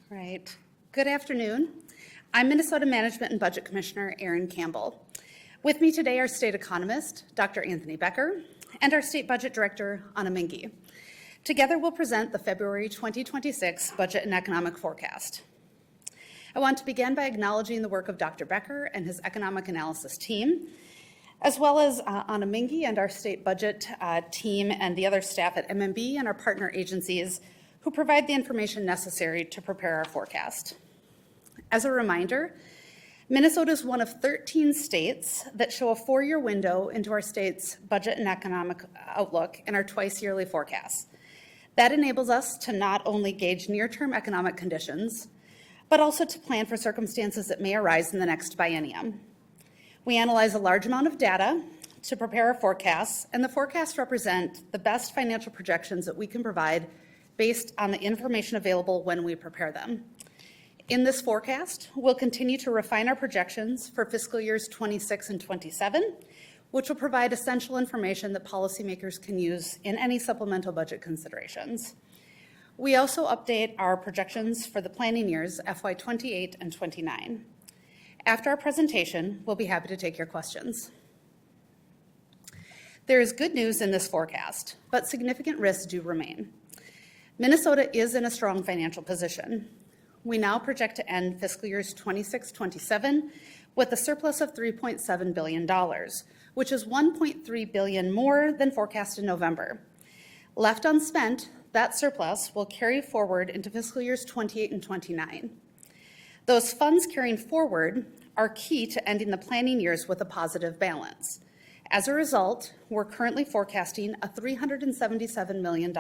Right. Good afternoon. I'm Minnesota Management and Budget Commissioner Erin Campbell. With me today are State Economist Dr. Anthony Becker and our State Budget Director Anna Mingy. Together we'll present the February 2026 Budget and Economic Forecast. I want to begin by acknowledging the work of Dr. Becker and his economic analysis team, as well as Anna Mingy and our state budget team and the other staff at MMB and our partner agencies who provide the information necessary to prepare our forecast. As a reminder, Minnesota is one of 13 states that show a 4-year window into our state's budget and economic outlook in our twice-yearly forecasts. That enables us to not only gauge near-term economic conditions, but also to plan for circumstances that may arise in the next biennium. We analyze a large amount of data to prepare our forecasts, and the forecasts represent the best financial projections that we can provide based on the information available when we prepare them. In this forecast, we'll continue to refine our projections for fiscal years 26 and 27, which will provide essential information that policymakers can use in any supplemental budget considerations. We also update our projections for the planning years FY28 and 29. After our presentation, we'll be happy to take your questions. There is good news in this forecast, but significant risks do remain. Minnesota is in a strong financial position. We now project to end fiscal years 26-27 with a surplus of $3.7 billion, which is $1.3 billion more than forecast in November. Left unspent, that surplus will carry forward into fiscal years 28 and 29. Those funds carrying forward are key to ending the planning years with a positive balance. As a result, we're currently forecasting a $377 million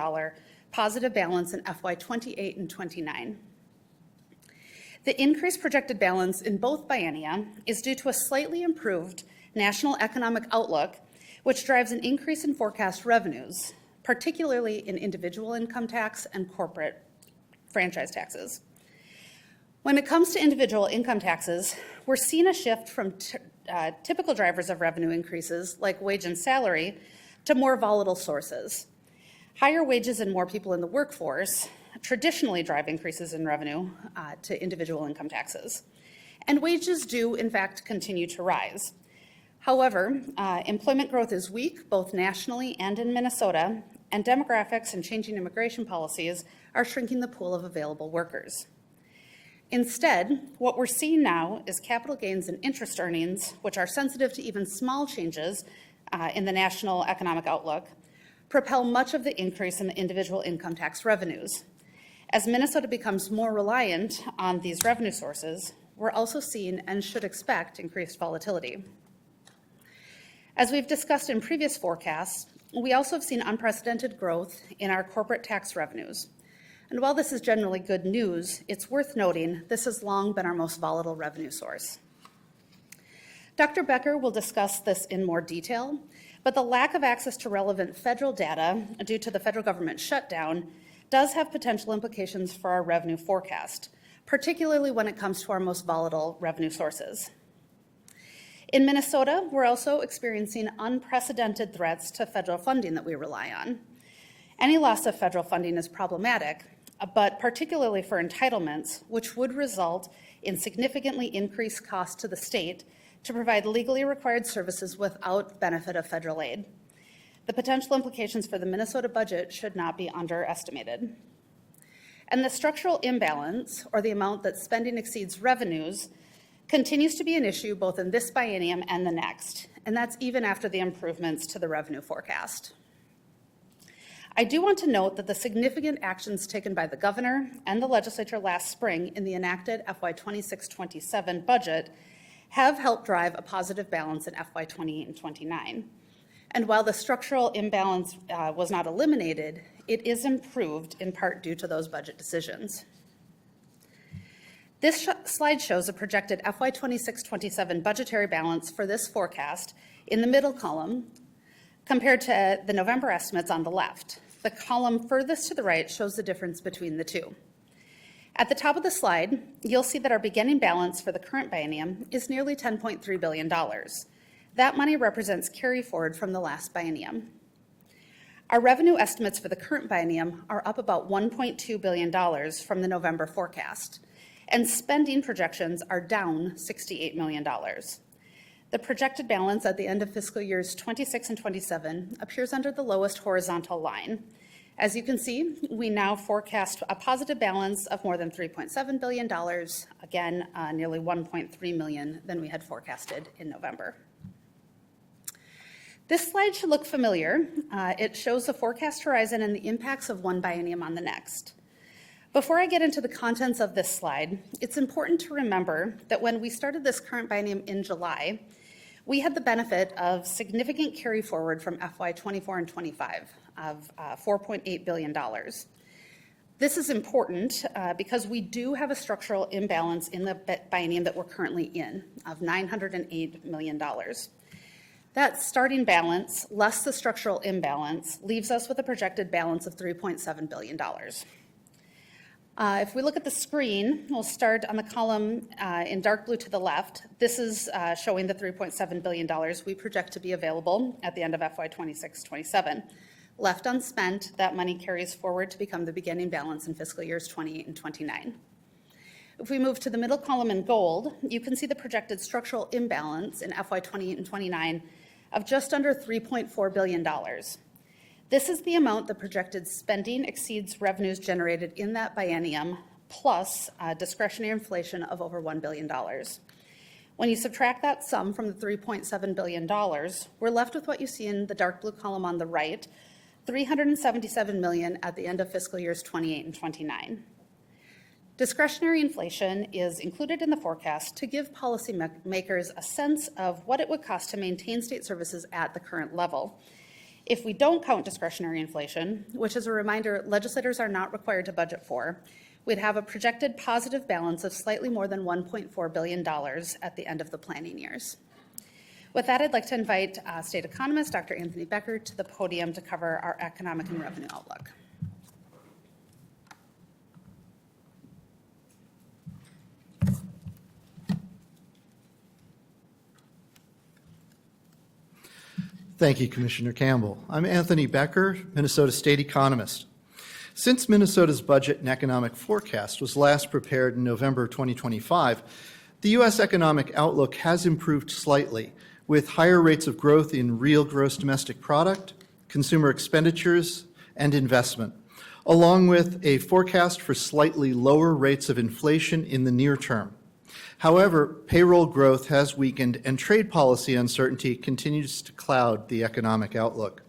positive balance in FY28 and 29. The increased projected balance in both biennia is due to a slightly improved national economic outlook, which drives an increase in forecast revenues, particularly in individual income tax and corporate franchise taxes. When it comes to individual income taxes, we're seeing a shift from typical drivers of revenue increases, like wage and salary, to more volatile sources. Higher wages and more people in the workforce traditionally drive increases in revenue to individual income taxes. And wages do, in fact, continue to rise. However, employment growth is weak, both nationally and in Minnesota, and demographics and changing immigration policies are shrinking the pool of available workers. Instead, what we're seeing now is capital gains and interest earnings, which are sensitive to even small changes in the national economic outlook, propel much of the increase in the individual income tax revenues. As Minnesota becomes more reliant on these revenue sources, we're also seeing and should expect increased volatility. As we've discussed in previous forecasts, we also have seen unprecedented growth in our corporate tax revenues. And while this is generally good news, it's worth noting this has long been our most volatile revenue source. Dr. Becker will discuss this in more detail, but the lack of access to relevant federal data due to the federal government shutdown does have potential implications for our revenue forecast, particularly when it comes to our most volatile revenue sources. In Minnesota, we're also experiencing unprecedented threats to federal funding that we rely on. Any loss of federal funding is problematic, but particularly for entitlements, which would result in significantly increased costs to the state to provide legally required services without benefit of federal aid. The potential implications for the Minnesota budget should not be underestimated. And the structural imbalance, or the amount that spending exceeds revenues, continues to be an issue both in this biennium and the next, and that's even after the improvements to the revenue forecast. I do want to note that the significant actions taken by the governor and the legislature last spring in the enacted FY26-27 budget have helped drive a positive balance in FY28 and 29. And while the structural imbalance was not eliminated, it is improved in part due to those budget decisions. This slide shows a projected FY26-27 budgetary balance for this forecast in the middle column compared to the November estimates on the left. The column furthest to the right shows the difference between the two. At the top of the slide, you'll see that our beginning balance for the current biennium is nearly $10.3 billion. That money represents carry forward from the last biennium. Our revenue estimates for the current biennium are up about $1.2 billion from the November forecast, and spending projections are down $68 million. The projected balance at the end of fiscal years 26 and 27 appears under the lowest horizontal line. As you can see, we now forecast a positive balance of more than $3.7 billion, again, nearly $1.3 million than we had forecasted in November. This slide should look familiar. It shows the forecast horizon and the impacts of one biennium on the next. Before I get into the contents of this slide, it's important to remember that when we started this current biennium in July, we had the benefit of significant carry forward from FY 24 and 25 of $4.8 billion. This is important because we do have a structural imbalance in the biennium that we're currently in of $908 million. That starting balance, less the structural imbalance, leaves us with a projected balance of $3.7 billion. If we look at the screen, we'll start on the column in dark blue to the left. This is showing the $3.7 billion we project to be available at the end of FY 26-27. Left unspent, that money carries forward to become the beginning balance in fiscal years 28 and 29. If we move to the middle column in gold, you can see the projected structural imbalance in FY 28 and 29 of just under $3.4 billion. This is the amount the projected spending exceeds revenues generated in that biennium, plus discretionary inflation of over $1 billion. When you subtract that sum from the $3.7 billion, we're left with what you see in the dark blue column on the right, $377 million at the end of fiscal years 28 and 29. Discretionary inflation is included in the forecast to give policymakers a sense of what it would cost to maintain state services at the current level. If we don't count discretionary inflation, which as a reminder, legislators are not required to budget for, we'd have a projected positive balance of slightly more than $1.4 billion at the end of the planning years. With that, I'd like to invite state economist Dr. Anthony Becker to the podium to cover our economic and revenue outlook. Thank you, Commissioner Campbell. I'm Anthony Becker, Minnesota State economist. Since Minnesota's budget and economic forecast was last prepared in November 2025, the U.S. economic outlook has improved slightly, with higher rates of growth in real gross domestic product, consumer expenditures, and investment, along with a forecast for slightly lower rates of inflation in the near term. However, payroll growth has weakened and trade policy uncertainty continues to cloud the economic outlook.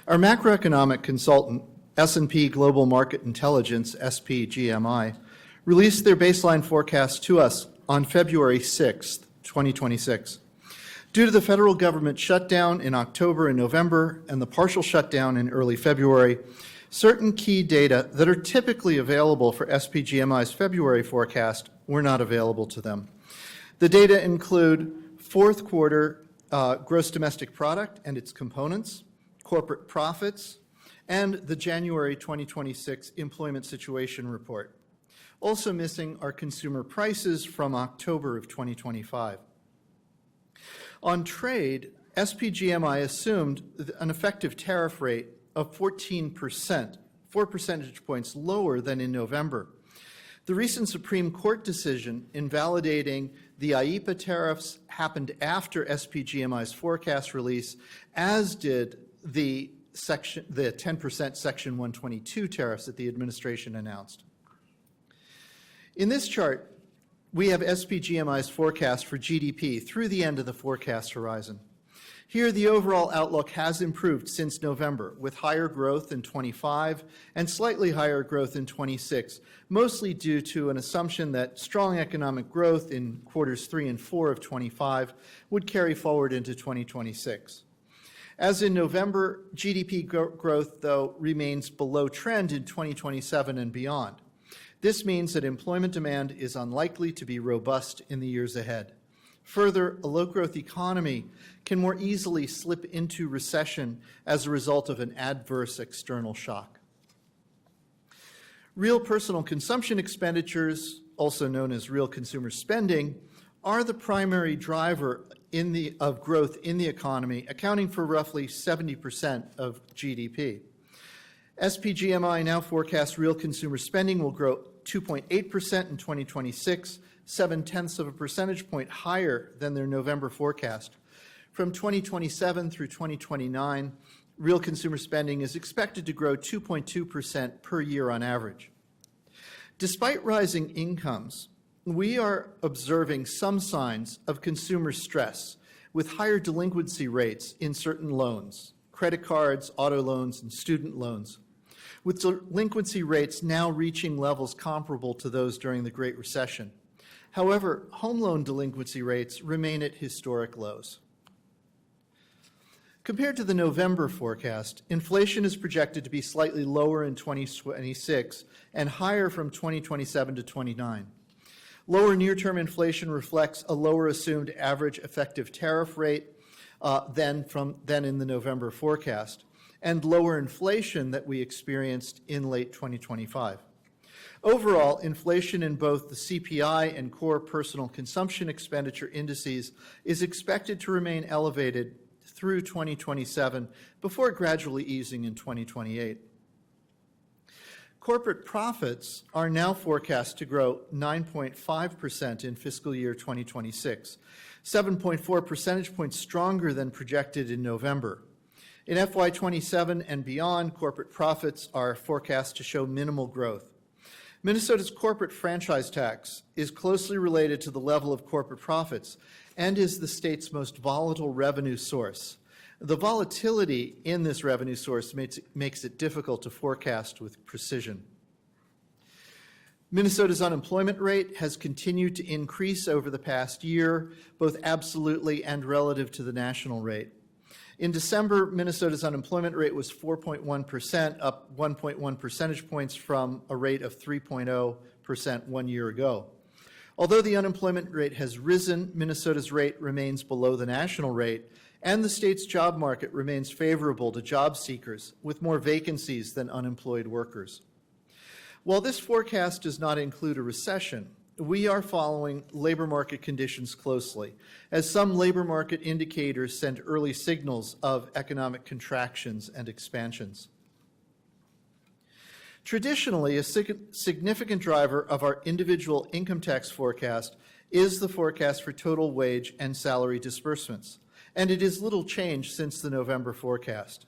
Our macroeconomic consultant, S&P Global Market Intelligence, SPGMI, released their baseline forecast to us on February 6, 2026. Due to the federal government shutdown in October and November and the partial shutdown in early February, certain key data that are typically available for SPGMI's February forecast were not available to them. The data include fourth quarter gross domestic product and its components, corporate profits, and the January 2026 employment situation report. Also missing are consumer prices from October of 2025. On trade, SPGMI assumed an effective tariff rate of 14%, 4 percentage points lower than in November. The recent Supreme Court decision invalidating the IEEPA tariffs happened after SPGMI's forecast release, as did the 10% Section 122 tariffs that the administration announced. In this chart, we have SPGMI's forecast for GDP through the end of the forecast horizon. Here, the overall outlook has improved since November, with higher growth in 25 and slightly higher growth in 26, mostly due to an assumption that strong economic growth in quarters 3 and 4 of 25 would carry forward into 2026. As in November, GDP growth, though, remains below trend in 2027 and beyond. This means that employment demand is unlikely to be robust in the years ahead. Further, a low-growth economy can more easily slip into recession as a result of an adverse external shock. Real personal consumption expenditures, also known as real consumer spending, are the primary driver of growth in the economy, accounting for roughly 70% of GDP. SPGMI now forecasts real consumer spending will grow 2.8% in 2026, 0.7 of a percentage point higher than their November forecast. From 2027 through 2029, real consumer spending is expected to grow 2.2% per year on average. Despite rising incomes, we are observing some signs of consumer stress with higher delinquency rates in certain loans, credit cards, auto loans, and student loans, with delinquency rates now reaching levels comparable to those during the Great Recession. However, home loan delinquency rates remain at historic lows. Compared to the November forecast, inflation is projected to be slightly lower in 2026 and higher from 2027 to 29. Lower near-term inflation reflects a lower assumed average effective tariff rate than in the November forecast, and lower inflation that we experienced in late 2025. Overall, inflation in both the CPI and core personal consumption expenditure indices is expected to remain elevated through 2027 before gradually easing in 2028. Corporate profits are now forecast to grow 9.5% in fiscal year 2026, 7.4 percentage points stronger than projected in November. In FY27 and beyond, corporate profits are forecast to show minimal growth. Minnesota's corporate franchise tax is closely related to the level of corporate profits and is the state's most volatile revenue source. The volatility in this revenue source makes it difficult to forecast with precision. Minnesota's unemployment rate has continued to increase over the past year, both absolutely and relative to the national rate. In December, Minnesota's unemployment rate was 4.1%, up 1.1 percentage points from a rate of 3.0% 1 year ago. Although the unemployment rate has risen, Minnesota's rate remains below the national rate, and the state's job market remains favorable to job seekers, with more vacancies than unemployed workers. While this forecast does not include a recession, we are following labor market conditions closely, as some labor market indicators send early signals of economic contractions and expansions. Traditionally, a significant driver of our individual income tax forecast is the forecast for total wage and salary disbursements, and it is little changed since the November forecast.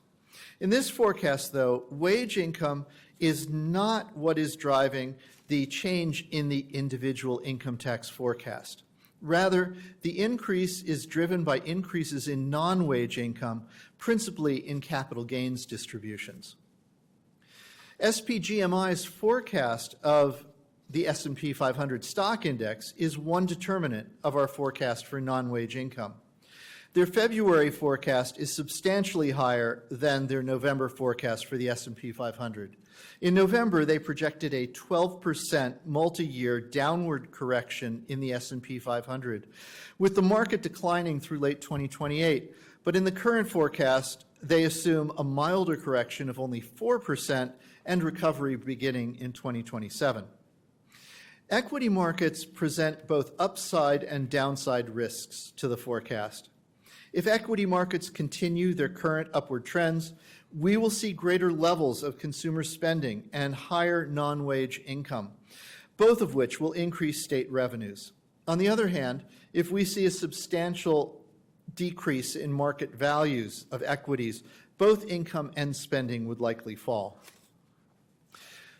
In this forecast, though, wage income is not what is driving the change in the individual income tax forecast. Rather, the increase is driven by increases in non-wage income, principally in capital gains distributions. SPGMI's forecast of the S&P 500 stock index is one determinant of our forecast for non-wage income. Their February forecast is substantially higher than their November forecast for the S&P 500. In November, they projected a 12% multi-year downward correction in the S&P 500, with the market declining through late 2028. But in the current forecast, they assume a milder correction of only 4% and recovery beginning in 2027. Equity markets present both upside and downside risks to the forecast. If equity markets continue their current upward trends, we will see greater levels of consumer spending and higher non-wage income, both of which will increase state revenues. On the other hand, if we see a substantial decrease in market values of equities, both income and spending would likely fall.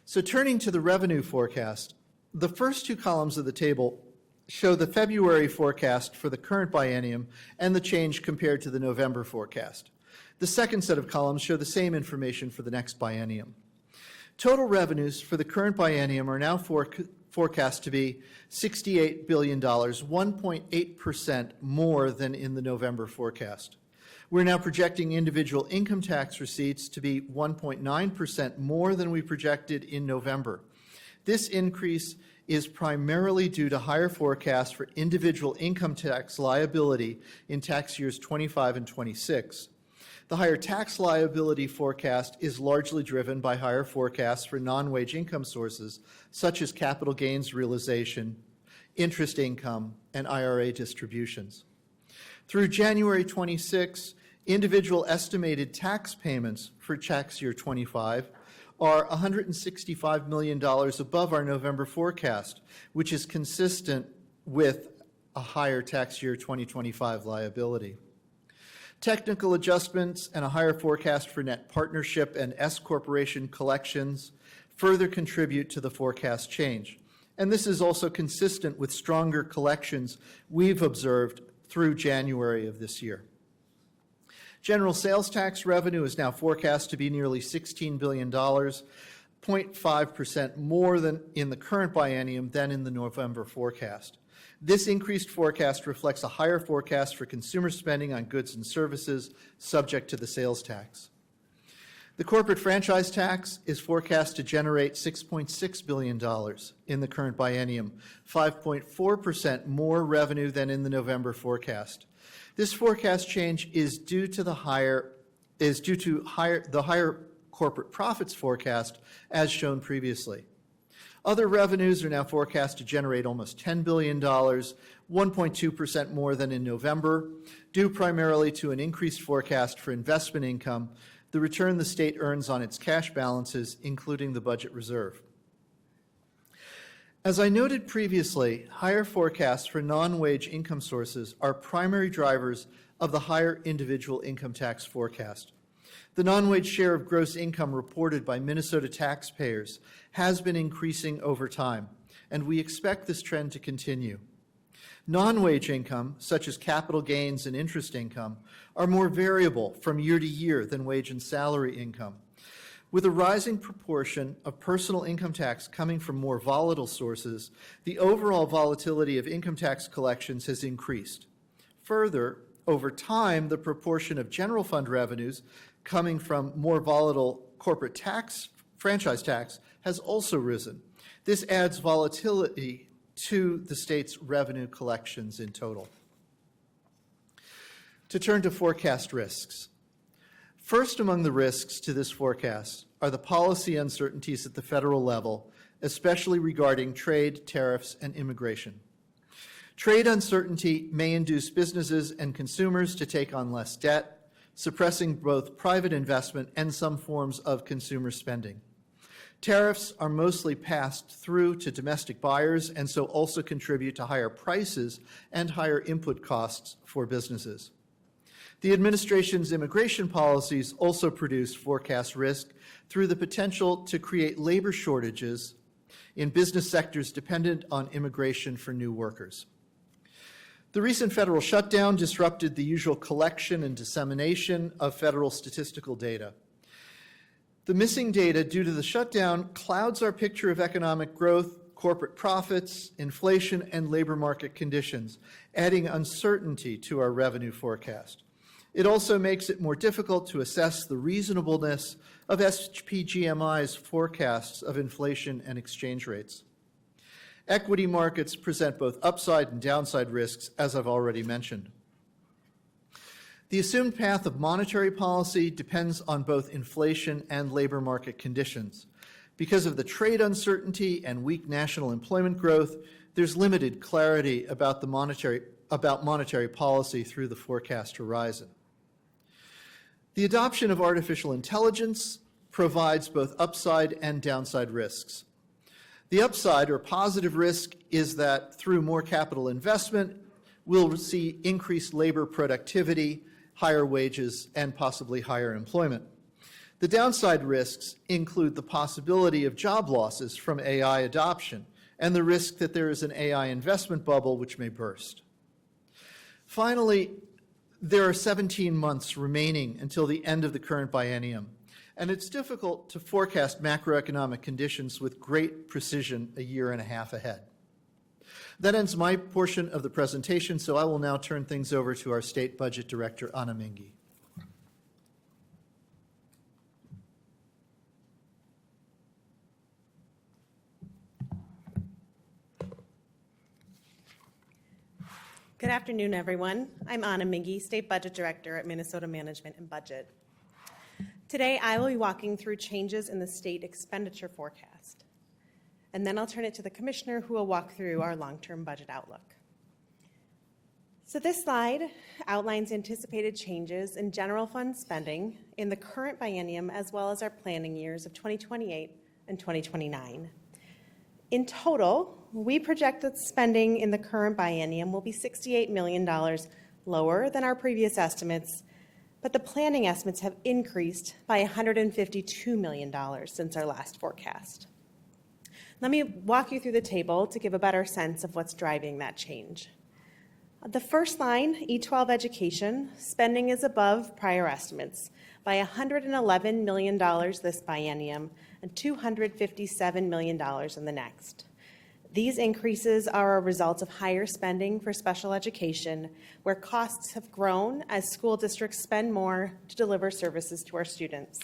So turning to the revenue forecast, the first two columns of the table show the February forecast for the current biennium and the change compared to the November forecast. The second set of columns show the same information for the next biennium. Total revenues for the current biennium are now forecast to be $68 billion, 1.8% more than in the November forecast. We're now projecting individual income tax receipts to be 1.9% more than we projected in November. This increase is primarily due to higher forecasts for individual income tax liability in tax years 25 and 26. The higher tax liability forecast is largely driven by higher forecasts for non-wage income sources, such as capital gains realization, interest income, and IRA distributions. Through January 26, individual estimated tax payments for tax year 25 are $165 million above our November forecast, which is consistent with a higher tax year 2025 liability. Technical adjustments and a higher forecast for net partnership and S corporation collections further contribute to the forecast change. And this is also consistent with stronger collections we've observed through January of this year. General sales tax revenue is now forecast to be nearly $16 billion, 0.5% more than in the current biennium than in the November forecast. This increased forecast reflects a higher forecast for consumer spending on goods and services subject to the sales tax. The corporate franchise tax is forecast to generate $6.6 billion in the current biennium, 5.4% more revenue than in the November forecast. This forecast change is due to the higher corporate profits forecast as shown previously. Other revenues are now forecast to generate almost $10 billion, 1.2% more than in November, due primarily to an increased forecast for investment income, the return the state earns on its cash balances, including the budget reserve. As I noted previously, higher forecasts for non-wage income sources are primary drivers of the higher individual income tax forecast. The non-wage share of gross income reported by Minnesota taxpayers has been increasing over time, and we expect this trend to continue. Non-wage income, such as capital gains and interest income, are more variable from year to year than wage and salary income. With a rising proportion of personal income tax coming from more volatile sources, the overall volatility of income tax collections has increased. Further, over time, the proportion of general fund revenues coming from more volatile corporate tax, franchise tax, has also risen. This adds volatility to the state's revenue collections in total. To turn to forecast risks. First among the risks to this forecast are the policy uncertainties at the federal level, especially regarding trade, tariffs, and immigration. Trade uncertainty may induce businesses and consumers to take on less debt, suppressing both private investment and some forms of consumer spending. Tariffs are mostly passed through to domestic buyers and so also contribute to higher prices and higher input costs for businesses. The administration's immigration policies also produce forecast risk through the potential to create labor shortages in business sectors dependent on immigration for new workers. The recent federal shutdown disrupted the usual collection and dissemination of federal statistical data. The missing data due to the shutdown clouds our picture of economic growth, corporate profits, inflation, and labor market conditions, adding uncertainty to our revenue forecast. It also makes it more difficult to assess the reasonableness of SPGMI's forecasts of inflation and exchange rates. Equity markets present both upside and downside risks, as I've already mentioned. The assumed path of monetary policy depends on both inflation and labor market conditions. Because of the trade uncertainty and weak national employment growth, there's limited clarity about monetary policy through the forecast horizon. The adoption of artificial intelligence provides both upside and downside risks. The upside, or positive risk, is that through more capital investment, we'll see increased labor productivity, higher wages, and possibly higher employment. The downside risks include the possibility of job losses from AI adoption and the risk that there is an AI investment bubble which may burst. Finally, there are 17 months remaining until the end of the current biennium, and it's difficult to forecast macroeconomic conditions with great precision a year and a half ahead. That ends my portion of the presentation, so I will now turn things over to our State Budget Director, Anna Mingy. Good afternoon, everyone. I'm Anna Mingy, State Budget Director at Minnesota Management and Budget. Today, I will be walking through changes in the state expenditure forecast, and then I'll turn it to the Commissioner who will walk through our long-term budget outlook. So this slide outlines anticipated changes in general fund spending in the current biennium as well as our planning years of 2028 and 2029. In total, we project that spending in the current biennium will be $68 million lower than our previous estimates, but the planning estimates have increased by $152 million since our last forecast. Let me walk you through the table to give a better sense of what's driving that change. The first line, E12 education, spending is above prior estimates by $111 million this biennium and $257 million in the next. These increases are a result of higher spending for special education, where costs have grown as school districts spend more to deliver services to our students.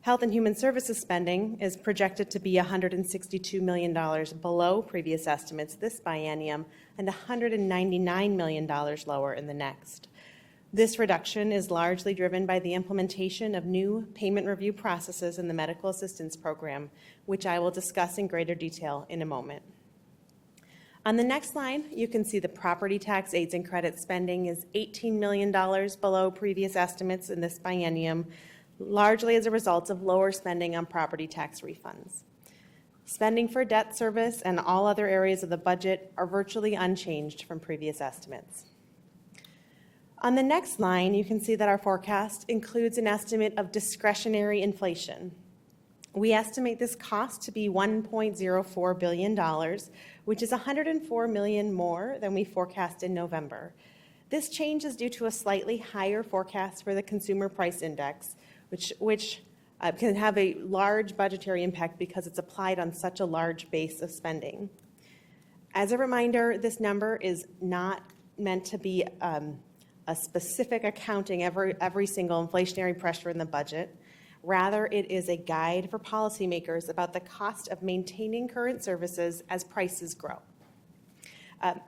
Health and Human Services spending is projected to be $162 million below previous estimates this biennium and $199 million lower in the next. This reduction is largely driven by the implementation of new payment review processes in the medical assistance program, which I will discuss in greater detail in a moment. On the next line, you can see the property tax aids and credit spending is $18 million below previous estimates in this biennium, largely as a result of lower spending on property tax refunds. Spending for debt service and all other areas of the budget are virtually unchanged from previous estimates. On the next line, you can see that our forecast includes an estimate of discretionary inflation. We estimate this cost to be $1.04 billion, which is $104 million more than we forecast in November. This change is due to a slightly higher forecast for the Consumer Price Index, which can have a large budgetary impact because it's applied on such a large base of spending. As a reminder, this number is not meant to be a specific accounting every single inflationary pressure in the budget. Rather, it is a guide for policymakers about the cost of maintaining current services as prices grow.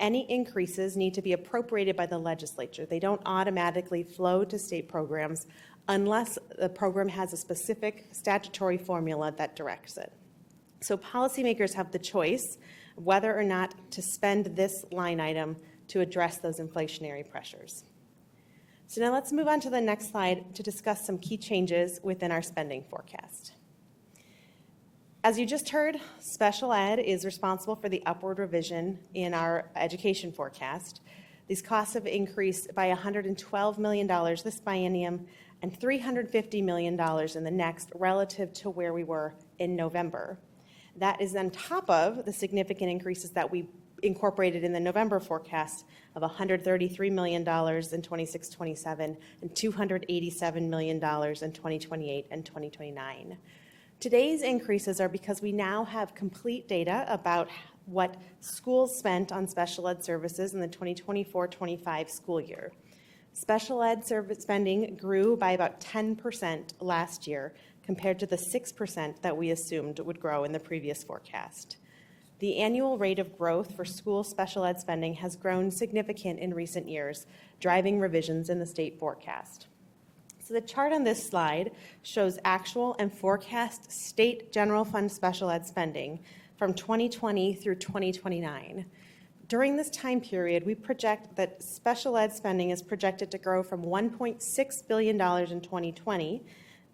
Any increases need to be appropriated by the legislature. They don't automatically flow to state programs unless the program has a specific statutory formula that directs it. So policymakers have the choice whether or not to spend this line item to address those inflationary pressures. So now let's move on to the next slide to discuss some key changes within our spending forecast. As you just heard, special ed is responsible for the upward revision in our education forecast. These costs have increased by $112 million this biennium and $350 million in the next relative to where we were in November. That is on top of the significant increases that we incorporated in the November forecast of $133 million in 26-27 and $287 million in 2028 and 2029. Today's increases are because we now have complete data about what schools spent on special ed services in the 2024-25 school year. Special ed service spending grew by about 10% last year compared to the 6% that we assumed would grow in the previous forecast. The annual rate of growth for school special ed spending has grown significant in recent years, driving revisions in the state forecast. So the chart on this slide shows actual and forecast state general fund special ed spending from 2020 through 2029. During this time period, we project that special ed spending is projected to grow from $1.6 billion in 2020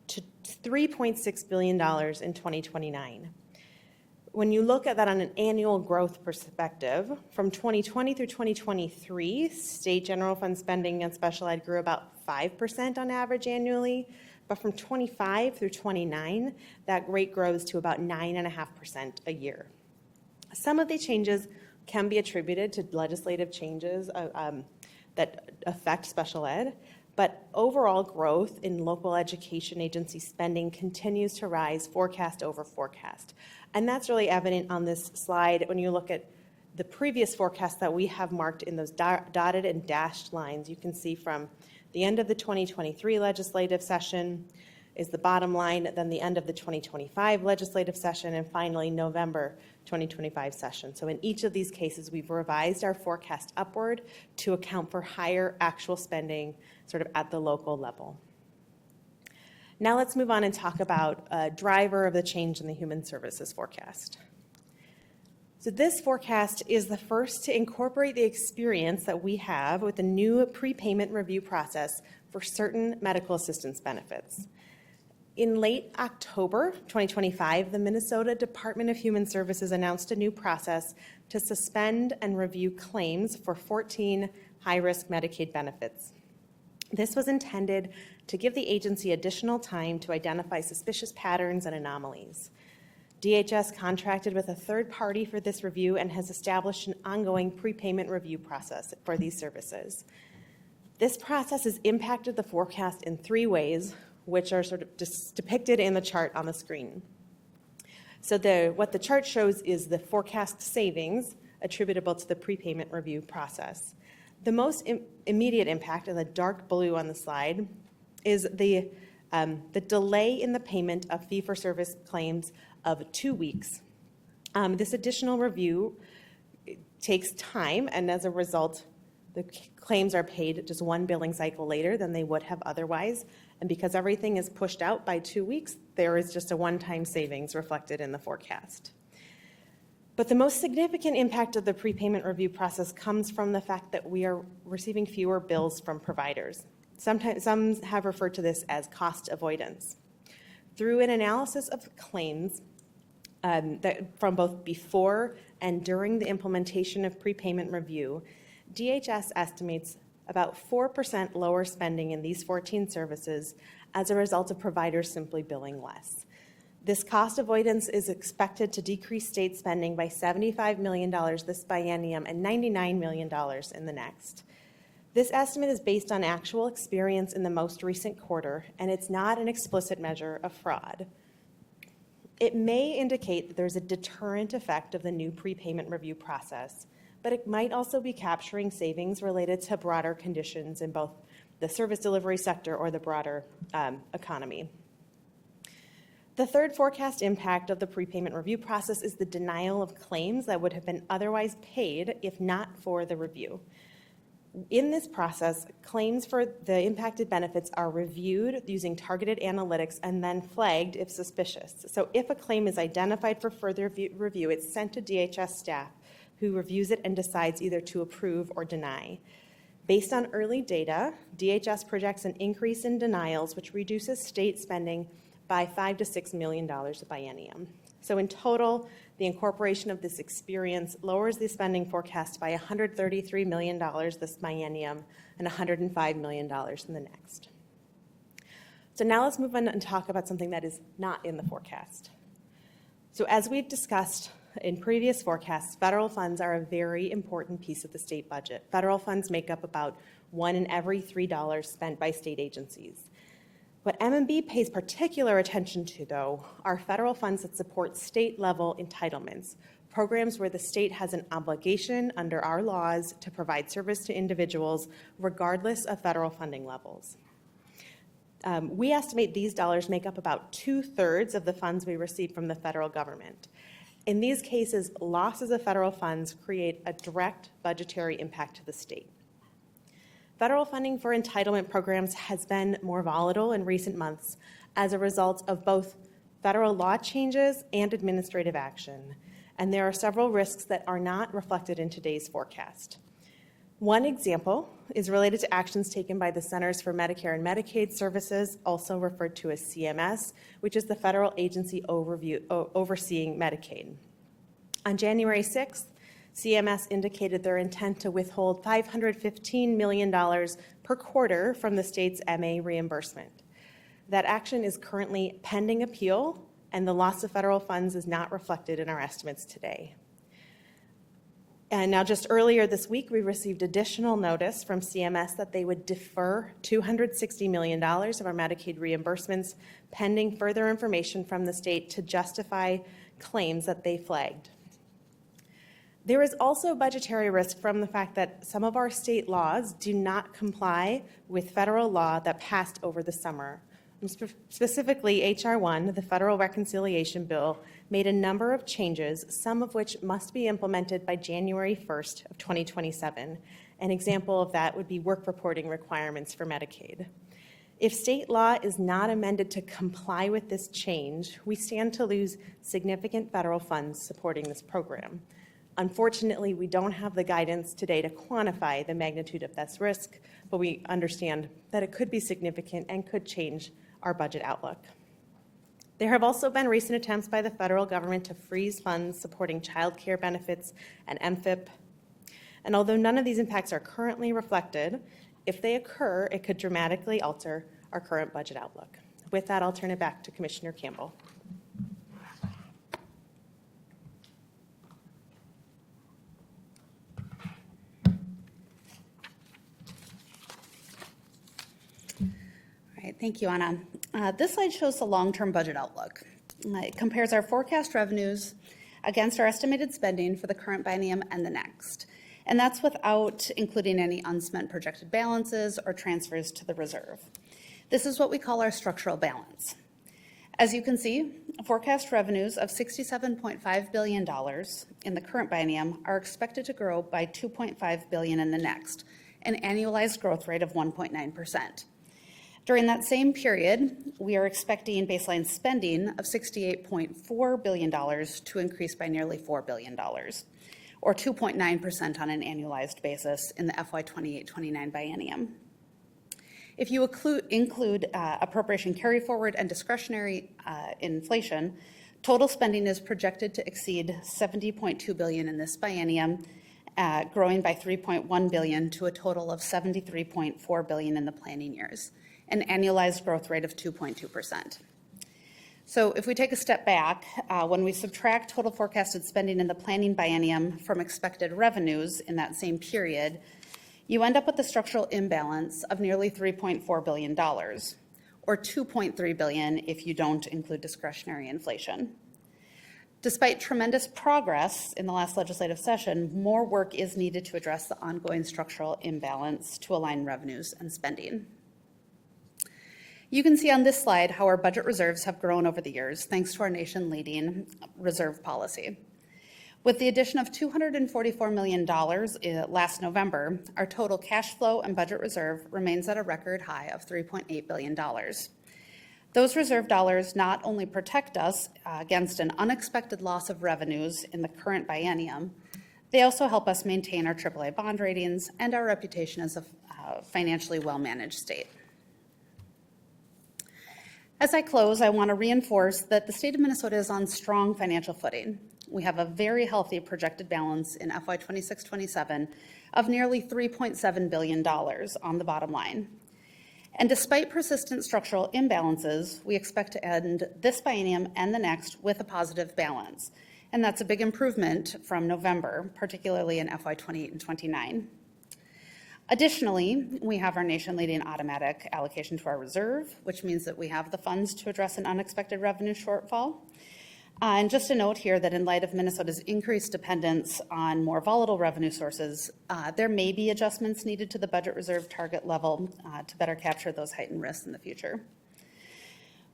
to $3.6 billion in 2029. When you look at that on an annual growth perspective, from 2020 through 2023, state general fund spending on special ed grew about 5% on average annually, but from 25 through 29, that rate grows to about 9.5% a year. Some of the changes can be attributed to legislative changes that affect special ed, but overall growth in local education agency spending continues to rise forecast over forecast. And that's really evident on this slide when you look at the previous forecast that we have marked in those dotted and dashed lines. You can see from the end of the 2023 legislative session is the bottom line, then the end of the 2025 legislative session, and finally November 2025 session. So in each of these cases, we've revised our forecast upward to account for higher actual spending sort of at the local level. Now let's move on and talk about a driver of the change in the human services forecast. So this forecast is the first to incorporate the experience that we have with the new prepayment review process for certain medical assistance benefits. In late October 2025, the Minnesota Department of Human Services announced a new process to suspend and review claims for 14 high-risk Medicaid benefits. This was intended to give the agency additional time to identify suspicious patterns and anomalies. DHS contracted with a third party for this review and has established an ongoing prepayment review process for these services. This process has impacted the forecast in three ways, which are sort of depicted in the chart on the screen. So what the chart shows is the forecast savings attributable to the prepayment review process. The most immediate impact, in the dark blue on the slide, is the delay in the payment of fee-for-service claims of 2 weeks. This additional review takes time, and as a result, the claims are paid just one billing cycle later than they would have otherwise. And because everything is pushed out by 2 weeks, there is just a one-time savings reflected in the forecast. But the most significant impact of the prepayment review process comes from the fact that we are receiving fewer bills from providers. Some have referred to this as cost avoidance. Through an analysis of claims from both before and during the implementation of prepayment review, DHS estimates about 4% lower spending in these 14 services as a result of providers simply billing less. This cost avoidance is expected to decrease state spending by $75 million this biennium and $99 million in the next. This estimate is based on actual experience in the most recent quarter, and it's not an explicit measure of fraud. It may indicate that there's a deterrent effect of the new prepayment review process, but it might also be capturing savings related to broader conditions in both the service delivery sector or the broader economy. The third forecast impact of the prepayment review process is the denial of claims that would have been otherwise paid if not for the review. In this process, claims for the impacted benefits are reviewed using targeted analytics and then flagged if suspicious. So if a claim is identified for further review, it's sent to DHS staff, who reviews it and decides either to approve or deny. Based on early data, DHS projects an increase in denials, which reduces state spending by $5 to $6 million a biennium. So in total, the incorporation of this experience lowers the spending forecast by $133 million this biennium and $105 million in the next. So now let's move on and talk about something that is not in the forecast. So as we've discussed in previous forecasts, federal funds are a very important piece of the state budget. Federal funds make up about 1 in every $3 spent by state agencies. What MMB pays particular attention to, though, are federal funds that support state-level entitlements, programs where the state has an obligation under our laws to provide service to individuals regardless of federal funding levels. We estimate these dollars make up about 2/3 of the funds we receive from the federal government. In these cases, losses of federal funds create a direct budgetary impact to the state. Federal funding for entitlement programs has been more volatile in recent months as a result of both federal law changes and administrative action, and there are several risks that are not reflected in today's forecast. One example is related to actions taken by the Centers for Medicare and Medicaid Services, also referred to as CMS, which is the federal agency overseeing Medicaid. On January 6th, CMS indicated their intent to withhold $515 million per quarter from the state's MA reimbursement. That action is currently pending appeal, and the loss of federal funds is not reflected in our estimates today. And now, just earlier this week, we received additional notice from CMS that they would defer $260 million of our Medicaid reimbursements pending further information from the state to justify claims that they flagged. There is also budgetary risk from the fact that some of our state laws do not comply with federal law that passed over the summer. Specifically, H.R. 1, the Federal Reconciliation Bill, made a number of changes, some of which must be implemented by January 1st of 2027. An example of that would be work reporting requirements for Medicaid. If state law is not amended to comply with this change, we stand to lose significant federal funds supporting this program. Unfortunately, we don't have the guidance today to quantify the magnitude of this risk, but we understand that it could be significant and could change our budget outlook. There have also been recent attempts by the federal government to freeze funds supporting child care benefits and MFIP. And although none of these impacts are currently reflected, if they occur, it could dramatically alter our current budget outlook. With that, I'll turn it back to Commissioner Campbell. All right, thank you, Anna. This slide shows the long-term budget outlook. It compares our forecast revenues against our estimated spending for the current biennium and the next. And that's without including any unspent projected balances or transfers to the reserve. This is what we call our structural balance. As you can see, forecast revenues of $67.5 billion in the current biennium are expected to grow by $2.5 billion in the next, an annualized growth rate of 1.9%. During that same period, we are expecting baseline spending of $68.4 billion to increase by nearly $4 billion, or 2.9% on an annualized basis in the FY 28-29 biennium. If you include appropriation carryforward and discretionary inflation, total spending is projected to exceed $70.2 billion in this biennium, growing by $3.1 billion to a total of $73.4 billion in the planning years, an annualized growth rate of 2.2%. So if we take a step back, when we subtract total forecasted spending in the planning biennium from expected revenues in that same period, you end up with a structural imbalance of nearly $3.4 billion, or $2.3 billion if you don't include discretionary inflation. Despite tremendous progress in the last legislative session, more work is needed to address the ongoing structural imbalance to align revenues and spending. You can see on this slide how our budget reserves have grown over the years, thanks to our nation-leading reserve policy. With the addition of $244 million last November, our total cash flow and budget reserve remains at a record high of $3.8 billion. Those reserve dollars not only protect us against an unexpected loss of revenues in the current biennium, they also help us maintain our AAA bond ratings and our reputation as a financially well-managed state. As I close, I want to reinforce that the state of Minnesota is on strong financial footing. We have a very healthy projected balance in FY 26-27 of nearly $3.7 billion on the bottom line. And despite persistent structural imbalances, we expect to end this biennium and the next with a positive balance. And that's a big improvement from November, particularly in FY 28 and 29. Additionally, we have our nation-leading automatic allocation to our reserve, which means that we have the funds to address an unexpected revenue shortfall. And just a note here that in light of Minnesota's increased dependence on more volatile revenue sources, there may be adjustments needed to the budget reserve target level to better capture those heightened risks in the future.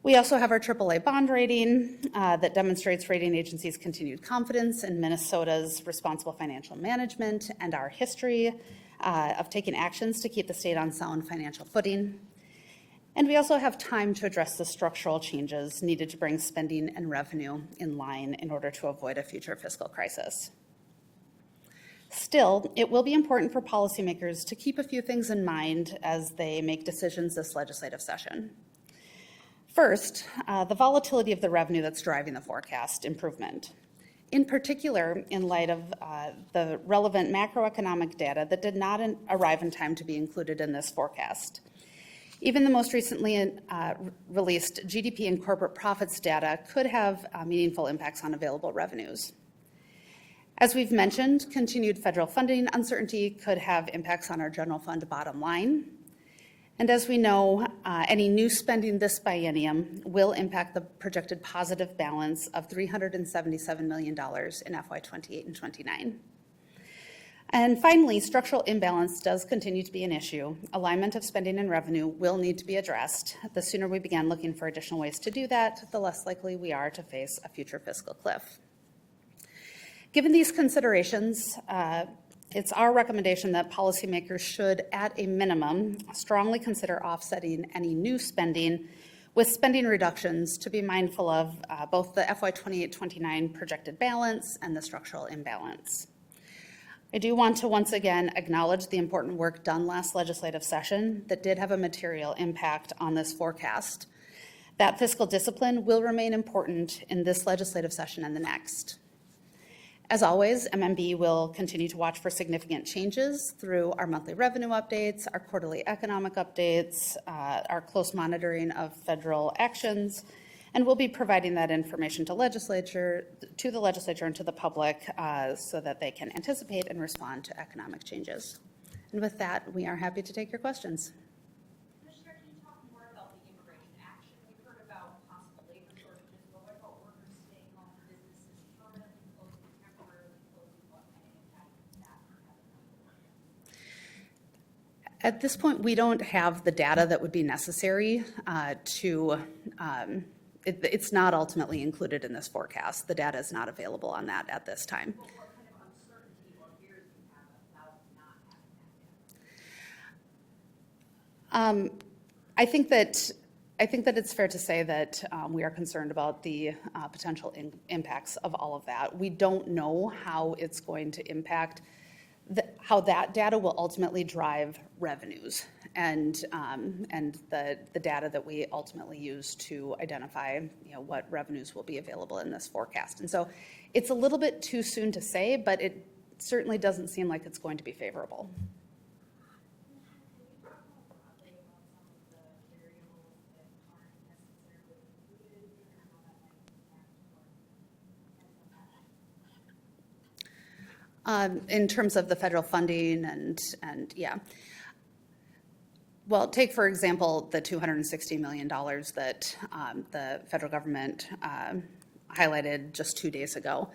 We also have our AAA bond rating that demonstrates rating agencies' continued confidence in Minnesota's responsible financial management and our history of taking actions to keep the state on sound financial footing. And we also have time to address the structural changes needed to bring spending and revenue in line in order to avoid a future fiscal crisis. Still, it will be important for policymakers to keep a few things in mind as they make decisions this legislative session. First, the volatility of the revenue that's driving the forecast improvement. In particular, in light of the relevant macroeconomic data that did not arrive in time to be included in this forecast. Even the most recently released GDP and corporate profits data could have meaningful impacts on available revenues. As we've mentioned, continued federal funding uncertainty could have impacts on our general fund bottom line. And as we know, any new spending this biennium will impact the projected positive balance of $377 million in FY 28 and 29. And finally, structural imbalance does continue to be an issue. Alignment of spending and revenue will need to be addressed. The sooner we begin looking for additional ways to do that, the less likely we are to face a future fiscal cliff. Given these considerations, it's our recommendation that policymakers should, at a minimum, strongly consider offsetting any new spending with spending reductions to be mindful of both the FY 28-29 projected balance and the structural imbalance. I do want to once again acknowledge the important work done last legislative session that did have a material impact on this forecast. That fiscal discipline will remain important in this legislative session and the next. As always, MMB will continue to watch for significant changes through our monthly revenue updates, our quarterly economic updates, our close monitoring of federal actions, and we'll be providing that information to the legislature and to the public so that they can anticipate and respond to economic changes. And with that, we are happy to take your questions. Commissioner, can you talk more about the immigration action? We've heard about possible labor shortages, but what about workers staying home, businesses permanently closing, temporarily closing? What kind of impact does that have? At this point, we don't have the data that would be necessary it's not ultimately included in this forecast. The data is not available on that at this time. What kind of uncertainty or fears do you have about not having that data? I think that it's fair to say that we are concerned about the potential impacts of all of that. We don't know how it's going to impact how that data will ultimately drive revenues and the data that we ultimately use to identify what revenues will be available in this forecast. And so it's a little bit too soon to say, but it certainly doesn't seem like it's going to be favorable. In terms of the federal funding and yeah. Well, take for example the $260 million that the federal government highlighted just 2 days ago.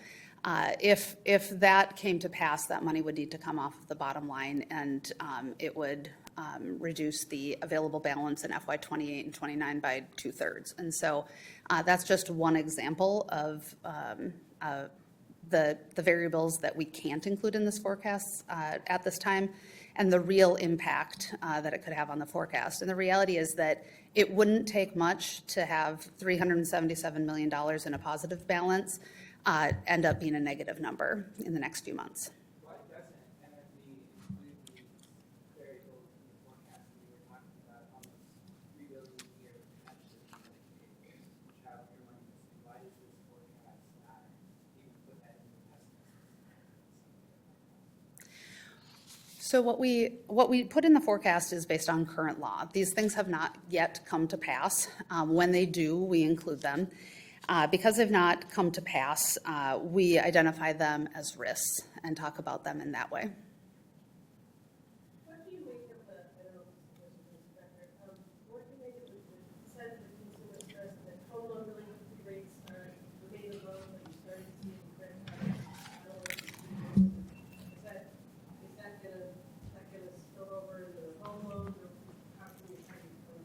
If that came to pass, that money would need to come off of the bottom line, and it would reduce the available balance in FY 28 and 29 by 2/3. And so that's just one example of the variables that we can't include in this forecast at this time, and the real impact that it could have on the forecast. And the reality is that it wouldn't take much to have $377 million in a positive balance end up being a negative number in the next few months. Why doesn't MFB include these variables in the forecast that you were talking about, almost $3 billion a year potentially, which have your money missing? Why does this forecast not even put that in the estimates? So what we put in the forecast is based on current law. These things have not yet come to pass. When they do, we include them. Because they've not come to pass, we identify them as risks and talk about them in that way. What do you make of the federal record? What do you make of the sense that consumer stress that home loan delinquency rates are remaining low, but you're starting to see the credit card is that gonna spill over into the home loans, or how can we expect it to go?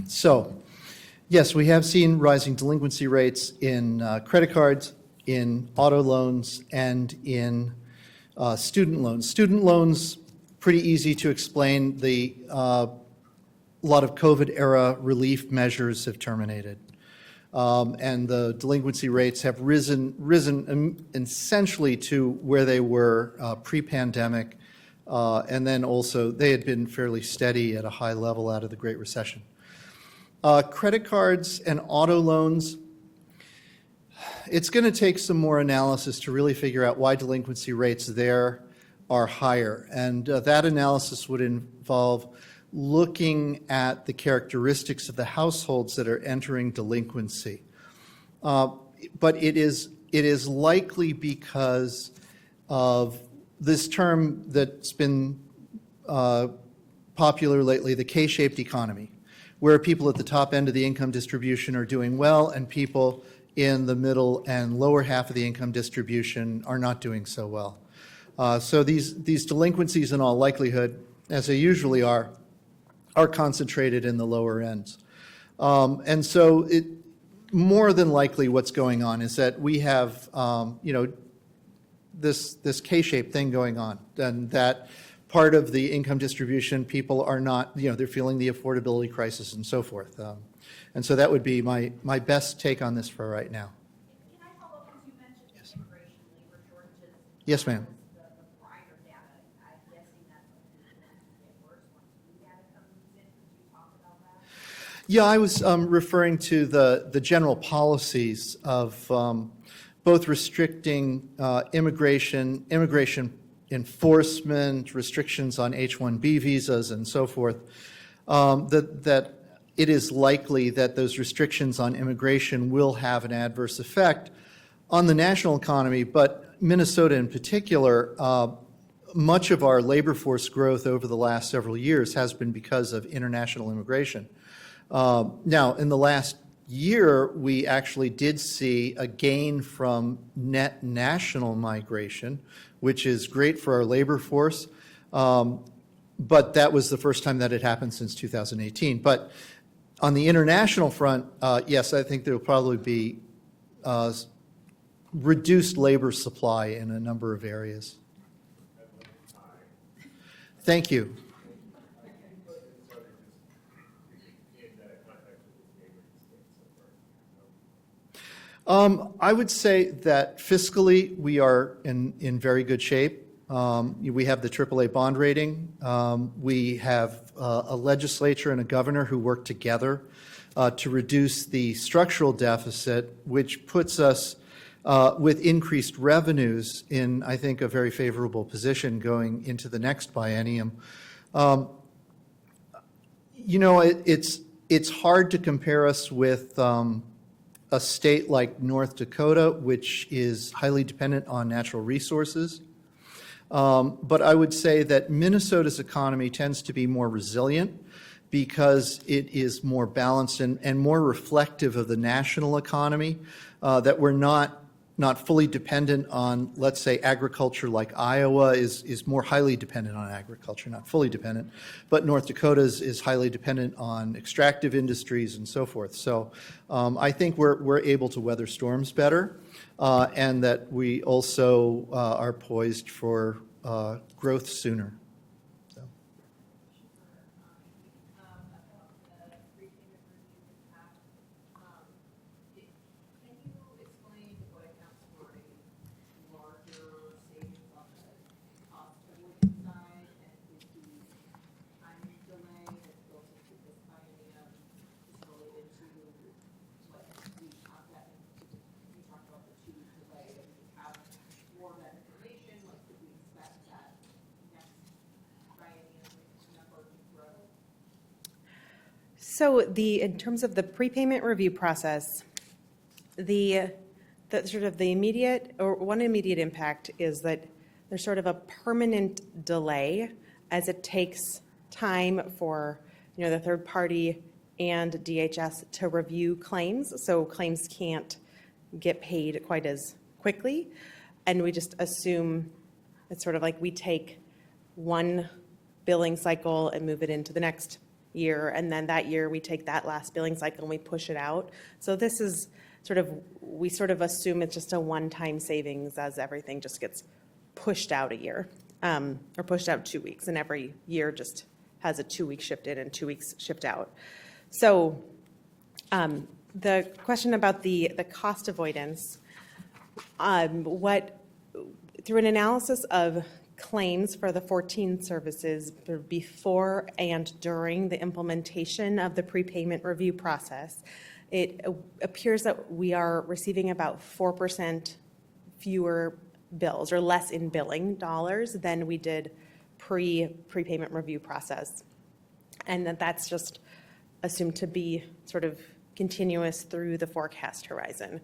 So, yes, we have seen rising delinquency rates in credit cards, in auto loans, and in student loans. Student loans, pretty easy to explain. A lot of COVID-era relief measures have terminated. And the delinquency rates have risen essentially to where they were pre-pandemic. And then also, they had been fairly steady at a high level out of the Great Recession. Credit cards and auto loans, it's going to take some more analysis to really figure out why delinquency rates there are higher. And that analysis would involve looking at the characteristics of the households that are entering delinquency. But it is likely because of this term that's been popular lately, the K-shaped economy, where people at the top end of the income distribution are doing well and people in the middle and lower half of the income distribution are not doing so well. So these delinquencies in all likelihood, as they usually are concentrated in the lower ends. And so more than likely what's going on is that we have this K-shaped thing going on, and that part of the income distribution, people are not, they're feeling the affordability crisis and so forth. And so that would be my best take on this for right now. Yes, ma'am. The prior data, I'm guessing that's going to get worse once new data comes in. Could you talk about that? Yeah, I was referring to the general policies of both restricting immigration enforcement, restrictions on H-1B visas, and so forth, that it is likely that those restrictions on immigration will have an adverse effect on the national economy, but Minnesota in particular. Much of our labor force growth over the last several years has been because of international immigration. Now, in the last year, we actually did see a gain from net national migration, which is great for our labor force, but that was the first time that it happened since 2018. But on the international front, yes, I think there will probably be reduced labor supply in a number of areas. Thank you. I would say that fiscally we are in very good shape. We have the AAA bond rating. We have a legislature and a governor who work together to reduce the structural deficit, which puts us with increased revenues in, I think, a very favorable position going into the next biennium. It's hard to compare us with a state like North Dakota, which is highly dependent on natural resources. But I would say that Minnesota's economy tends to be more resilient because it is more balanced and more reflective of the national economy, that we're not fully dependent on, let's say, agriculture like Iowa is more highly dependent on agriculture, not fully dependent, but North Dakota is highly dependent on extractive industries and so forth. So I think we're able to weather storms better, and that we also are poised for growth sooner. So. So in terms of the prepayment review process, the sort of the immediate, or one immediate impact is that there's sort of a permanent delay as it takes time for, the third party and DHS to review claims. So claims can't get paid quite as quickly. And we just assume it's sort of like we take one billing cycle and move it into the next year, and then that year we take that last billing cycle and we push it out. So this is we assume it's just a one-time savings as everything just gets pushed out a year, or pushed out 2 weeks, and every year just has a 2 week shift in and 2 weeks shift out. So the question about the cost avoidance, through an analysis of claims for the 14 services before and during the implementation of the prepayment review process, it appears that we are receiving about 4% fewer bills, or less in billing dollars, than we did prepayment review process. And that's just assumed to be sort of continuous through the forecast horizon.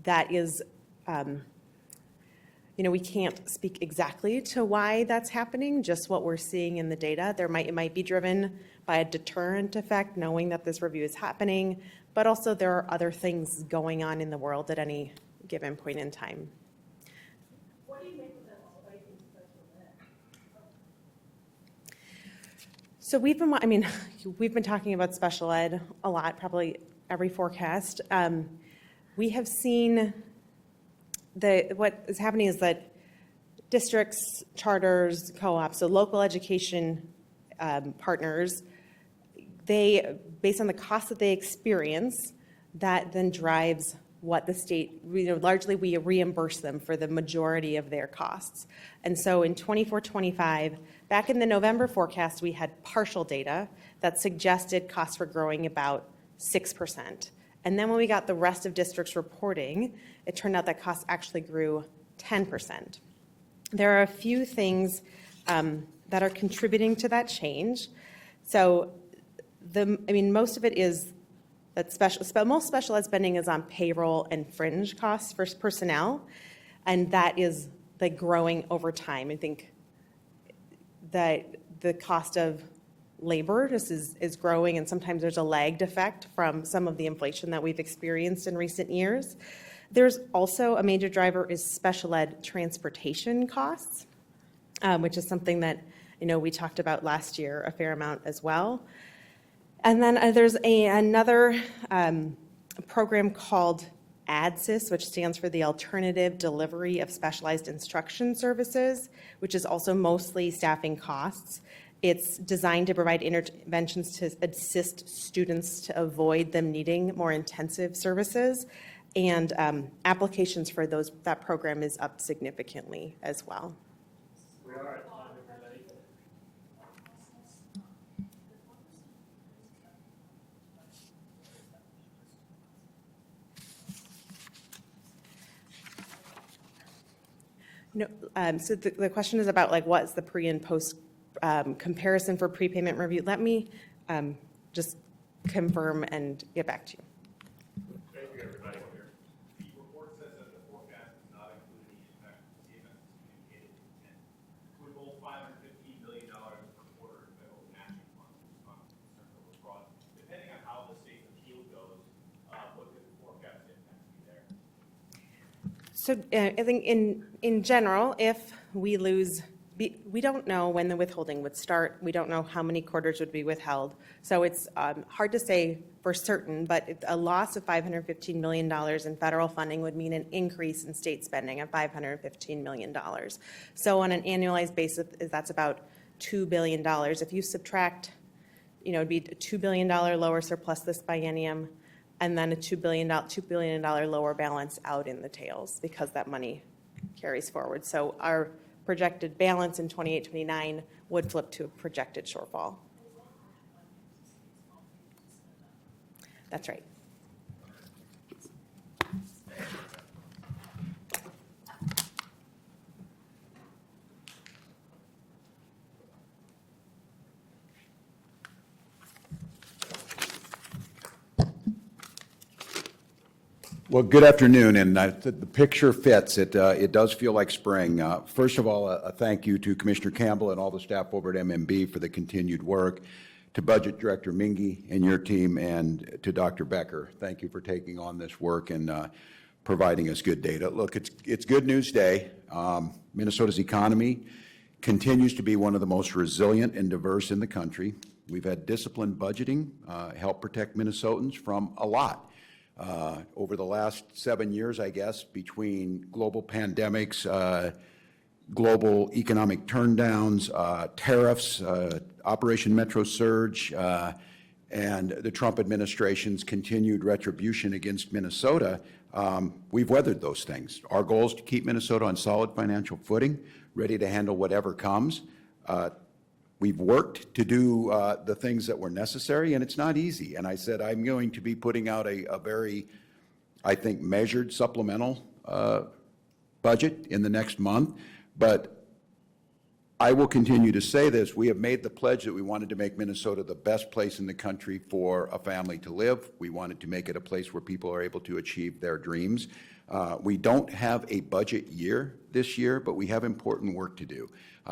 That is, we can't speak exactly to why that's happening, just what we're seeing in the data. It might be driven by a deterrent effect, knowing that this review is happening, but also there are other things going on in the world at any given point in time. What do you make of that spike in special ed? So we've been talking about special ed a lot, probably every forecast. We have seen what is happening is that districts, charters, co-ops, so local education partners, they, based on the cost that they experience, that then drives what the state, largely we reimburse them for the majority of their costs. And so in 24-25, back in the November forecast, we had partial data that suggested costs were growing about 6%. And then when we got the rest of districts reporting, it turned out that costs actually grew 10%. There are a few things that are contributing to that change. So most of it is that most special ed spending is on payroll and fringe costs for personnel, and that is like growing over time. I think that the cost of labor just is growing, and sometimes there's a lagged effect from some of the inflation that we've experienced in recent years. There's also a major driver is special ed transportation costs, which is something that we talked about last year a fair amount as well. And then there's another program called ADSIS, which stands for the Alternative Delivery of Specialized Instruction Services, which is also mostly staffing costs. It's designed to provide interventions to assist students to avoid them needing more intensive services. And applications for that program is up significantly as well. No, so the question is about what's the pre and post comparison for prepayment review. Let me just confirm and get back to you. Thank you, everybody. The report says that the forecast does not include the impact of CMS's communicated intent to withhold $515 million per quarter in federal matching funds in response to concerns over fraud. Depending on how the state's appeal goes, what could the forecast impact be there? So I think in general, if we lose, we don't know when the withholding would start. We don't know how many quarters would be withheld. So it's hard to say for certain, but a loss of $515 million in federal funding would mean an increase in state spending of $515 million. So on an annualized basis, that's about $2 billion. If you subtract, it'd be a $2 billion lower surplus this biennium, and then a $2 billion lower balance out in the tails because that money carries forward. So our projected balance in 28-29 would flip to a projected shortfall. That's right. Well, good afternoon, and the picture fits. It does feel like spring. First of all, a thank you to Commissioner Campbell and all the staff over at MMB for the continued work, to Budget Director Mingy and your team, and to Dr. Becker. Thank you for taking on this work and providing us good data. Look, it's good news day. Minnesota's economy continues to be one of the most resilient and diverse in the country. We've had disciplined budgeting help protect Minnesotans from a lot. Over the last 7 years, I guess, between global pandemics, global economic turndowns, tariffs, Operation Metro Surge, and the Trump administration's continued retribution against Minnesota, we've weathered those things. Our goal is to keep Minnesota on solid financial footing, ready to handle whatever comes. We've worked to do the things that were necessary, and it's not easy. And I said I'm going to be putting out a very, I think, measured supplemental budget in the next month. But I will continue to say this. We have made the pledge that we wanted to make Minnesota the best place in the country for a family to live. We wanted to make it a place where people are able to achieve their dreams. We don't have a budget year this year, but we have important work to do.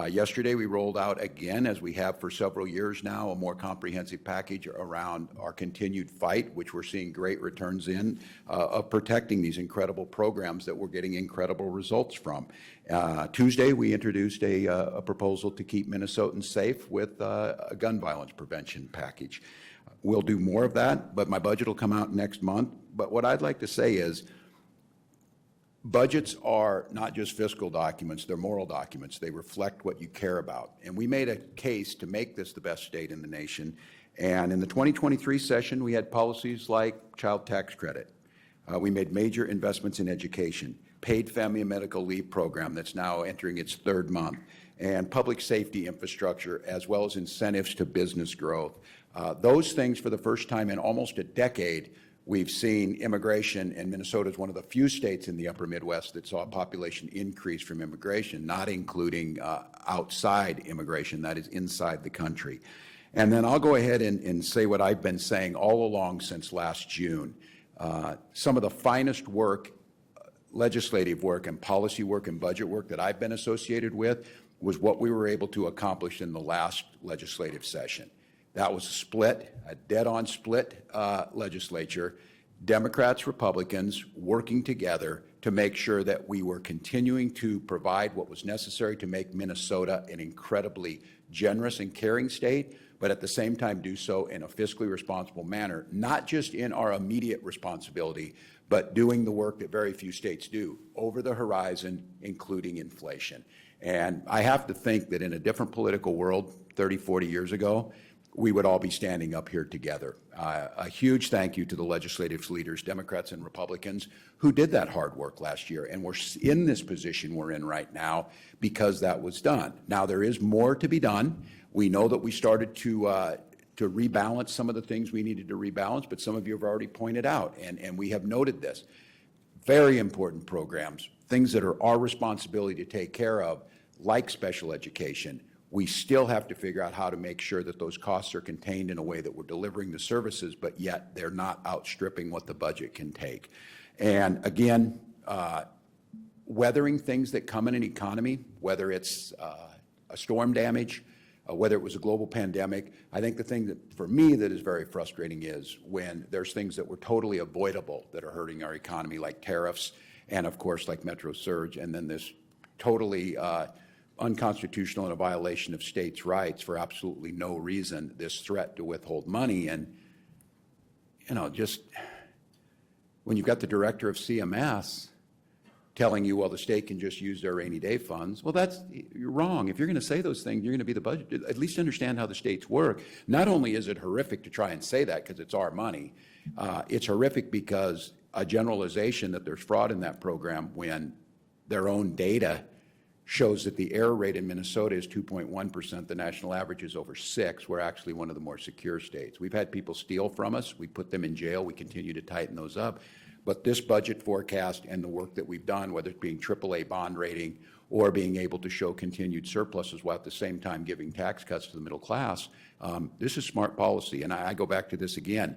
Yesterday, we rolled out again, as we have for several years now, a more comprehensive package around our continued fight, which we're seeing great returns in, of protecting these incredible programs that we're getting incredible results from. Tuesday, we introduced a proposal to keep Minnesotans safe with a gun violence prevention package. We'll do more of that, but my budget will come out next month. But what I'd like to say is, budgets are not just fiscal documents, they're moral documents. They reflect what you care about. And we made a case to make this the best state in the nation. And in the 2023 session, we had policies like child tax credit. We made major investments in education, paid family and medical leave program that's now entering its third month, and public safety infrastructure, as well as incentives to business growth. Those things, for the first time in almost a decade, we've seen immigration, and Minnesota is one of the few states in the upper Midwest that saw a population increase from immigration, not including outside immigration, that is inside the country. And then I'll go ahead and say what I've been saying all along since last June. Some of the finest work, legislative work and policy work and budget work that I've been associated with was what we were able to accomplish in the last legislative session. That was a split, a dead-on split legislature, Democrats, Republicans working together to make sure that we were continuing to provide what was necessary to make Minnesota an incredibly generous and caring state, but at the same time do so in a fiscally responsible manner, not just in our immediate responsibility, but doing the work that very few states do, over the horizon, including inflation. And I have to think that in a different political world 30, 40 years ago, we would all be standing up here together. A huge thank you to the legislative leaders, Democrats and Republicans, who did that hard work last year. And we're in this position we're in right now because that was done. Now, there is more to be done. We know that we started to rebalance some of the things we needed to rebalance, but some of you have already pointed out, and we have noted this. Very important programs, things that are our responsibility to take care of, like special education. We still have to figure out how to make sure that those costs are contained in a way that we're delivering the services, but yet they're not outstripping what the budget can take. And again, weathering things that come in an economy, whether it's a storm damage, whether it was a global pandemic. I think the thing that, for me, that is very frustrating is when there's things that were totally avoidable that are hurting our economy, like tariffs, and of course, like Metro Surge, and then this totally unconstitutional and a violation of states' rights for absolutely no reason, this threat to withhold money. And, you know, just when you've got the director of CMS telling you, well, the state can just use their rainy day funds, well, you're wrong. If you're going to say those things, you're going to be the budget. At least understand how the states work. Not only is it horrific to try and say that because it's our money, it's horrific because a generalization that there's fraud in that program when their own data shows that the error rate in Minnesota is 2.1%. The national average is over 6%. We're actually one of the more secure states. We've had people steal from us. We put them in jail. We continue to tighten those up. But this budget forecast and the work that we've done, whether it being AAA bond rating or being able to show continued surpluses while at the same time giving tax cuts to the middle class, this is smart policy. And I go back to this again.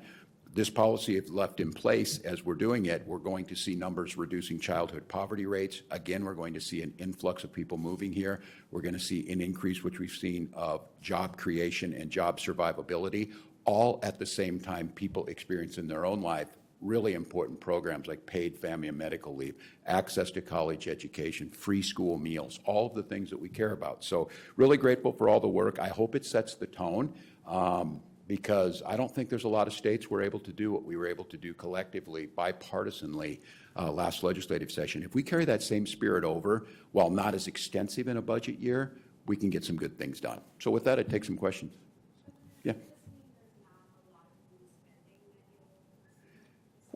This policy, if left in place as we're doing it, we're going to see numbers reducing childhood poverty rates. Again, we're going to see an influx of people moving here. We're going to see an increase, which we've seen, of job creation and job survivability, all at the same time people experience in their own life really important programs like paid family and medical leave, access to college education, free school meals, all of the things that we care about. So really grateful for all the work. I hope it sets the tone. Because I don't think there's a lot of states were able to do what we were able to do collectively, bipartisanly, last legislative session. If we carry that same spirit over, while not as extensive in a budget year, we can get some good things done. So with that, I'd take some questions. Yeah.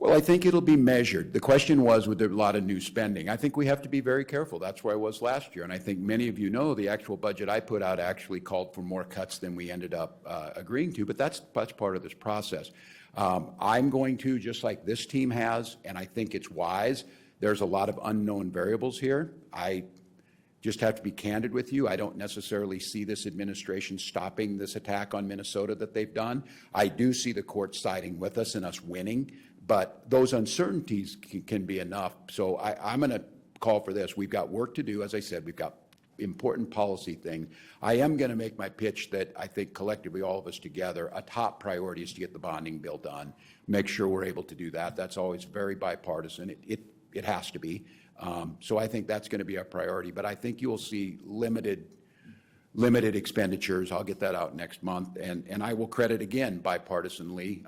Well, I think it'll be measured. The question was, with a lot of new spending. I think we have to be very careful. That's where I was last year. And I think many of you know the actual budget I put out actually called for more cuts than we ended up agreeing to, but that's part of this process. I'm going to, just like this team has, and I think it's wise, there's a lot of unknown variables here. I just have to be candid with you. I don't necessarily see this administration stopping this attack on Minnesota that they've done. I do see the court siding with us and us winning. But those uncertainties can be enough. So I'm going to call for this. We've got work to do. As I said, we've got important policy things. I am going to make my pitch that I think collectively, all of us together, a top priority is to get the bonding bill done, make sure we're able to do that. That's always very bipartisan. It has to be. So I think that's going to be our priority. But I think you will see limited expenditures. I'll get that out next month. And I will credit again bipartisanly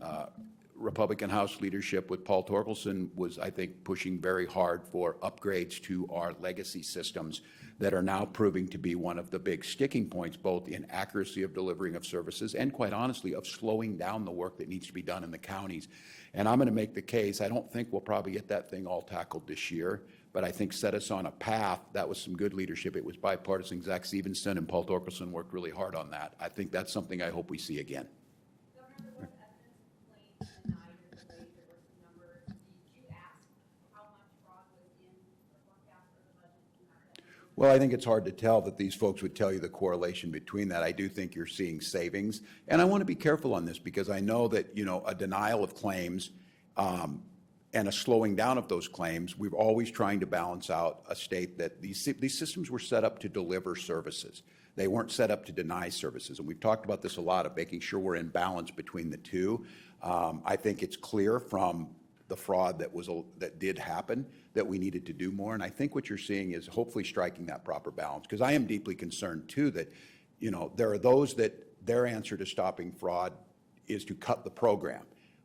Republican House leadership with Paul Torkelson was, I think, pushing very hard for upgrades to our legacy systems that are now proving to be one of the big sticking points, both in accuracy of delivering of services and, quite honestly, of slowing down the work that needs to be done in the counties. And I'm going to make the case, I don't think we'll probably get that thing all tackled this year, but I think set us on a path. That was some good leadership. It was bipartisan. Zach Stevenson and Paul Torkelson worked really hard on that. I think that's something I hope we see again. Governor, there was evidence of complaints and denied or delayed. There were some numbers. Did you ask how much fraud was in the forecast or the budget? Do you have that number? Well, I think it's hard to tell that these folks would tell you the correlation between that. I do think you're seeing savings. And I want to be careful on this because I know that, a denial of claims and a slowing down of those claims, we're always trying to balance out a state that these systems were set up to deliver services. They weren't set up to deny services. And we've talked about this a lot of making sure we're in balance between the two. I think it's clear from the fraud that did happen that we needed to do more. And I think what you're seeing is hopefully striking that proper balance. Because I am deeply concerned too that, there are those that their answer to stopping fraud is to cut the program.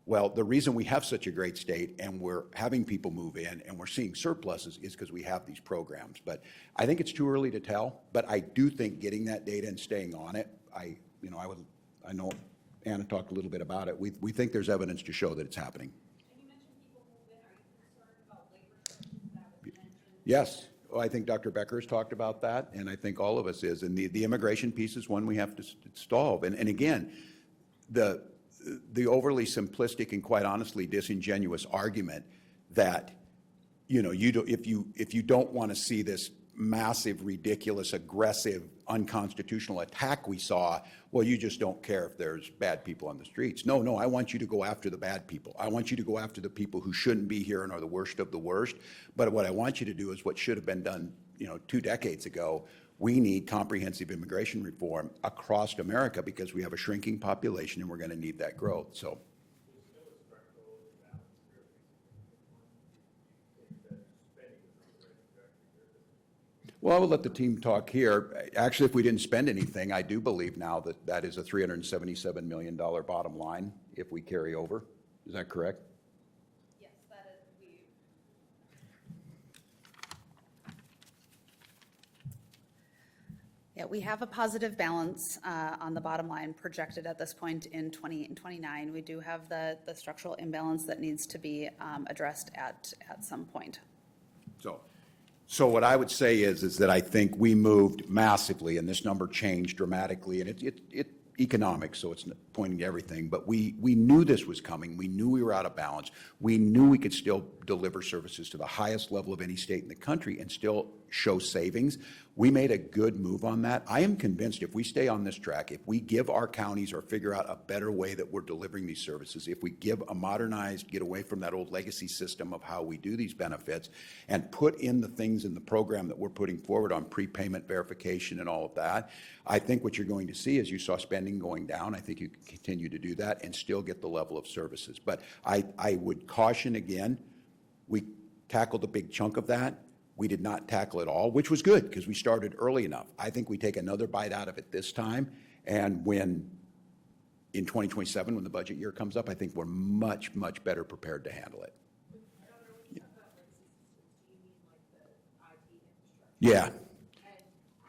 Well, the reason we have such a great state and we're having people move in and we're seeing surpluses is because we have these programs. But I think it's too early to tell, but I do think getting that data and staying on it, I know Anna talked a little bit about it. We think there's evidence to show that it's happening. And you mentioned people move in. Are you concerned about labor shortages that was mentioned? Yes. Well, I think Dr. Becker has talked about that, and I think all of us is. And the immigration piece is one we have to solve. And again, the overly simplistic and quite honestly disingenuous argument that if you don't want to see this massive, ridiculous, aggressive, unconstitutional attack we saw, well, you just don't care if there's bad people on the streets. No, I want you to go after the bad people. I want you to go after the people who shouldn't be here and are the worst of the worst. But what I want you to do is what should have been done 2 decades ago. We need comprehensive immigration reform across America because we have a shrinking population and we're going to need that growth. So, well, I will let the team talk here. Actually, if we didn't spend anything, I do believe now that is a $377 million bottom line if we carry over. Is that correct? Yes, that is, we have a positive balance on the bottom line projected at this point in 28 and 29. We do have the structural imbalance that needs to be addressed at some point. So what I would say is that I think we moved massively, and this number changed dramatically, and it economics, so it's pointing to everything, but we knew this was coming. We knew we were out of balance. We knew we could still deliver services to the highest level of any state in the country and still show savings. We made a good move on that. I am convinced if we stay on this track, if we give our counties or figure out a better way that we're delivering these services, if we give a modernized, get away from that old legacy system of how we do these benefits and put in the things in the program that we're putting forward on prepayment verification and all of that, I think what you're going to see is you saw spending going down. I think you can continue to do that and still get the level of services. But I would caution again, we tackled a big chunk of that. We did not tackle it all, which was good because we started early enough. I think we take another bite out of it this time. And when in 2027, when the budget year comes up, I think we're much, much better prepared to handle it. Yeah. And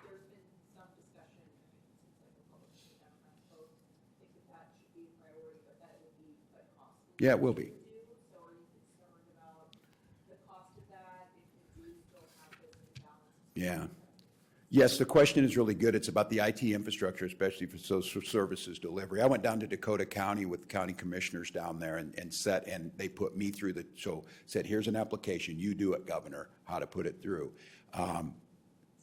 there's been some discussion, I mean, it seems like Republicans and Democrats both think that should be a priority, but that it would be quite costly. Yeah, it will be. So are you concerned about the cost of that if we do still have this imbalance? Yeah. Yes, the question is really good. It's about the IT infrastructure, especially for social services delivery. I went down to Dakota County with county commissioners down there and they put me through said, here's an application, you do it, Governor, how to put it through.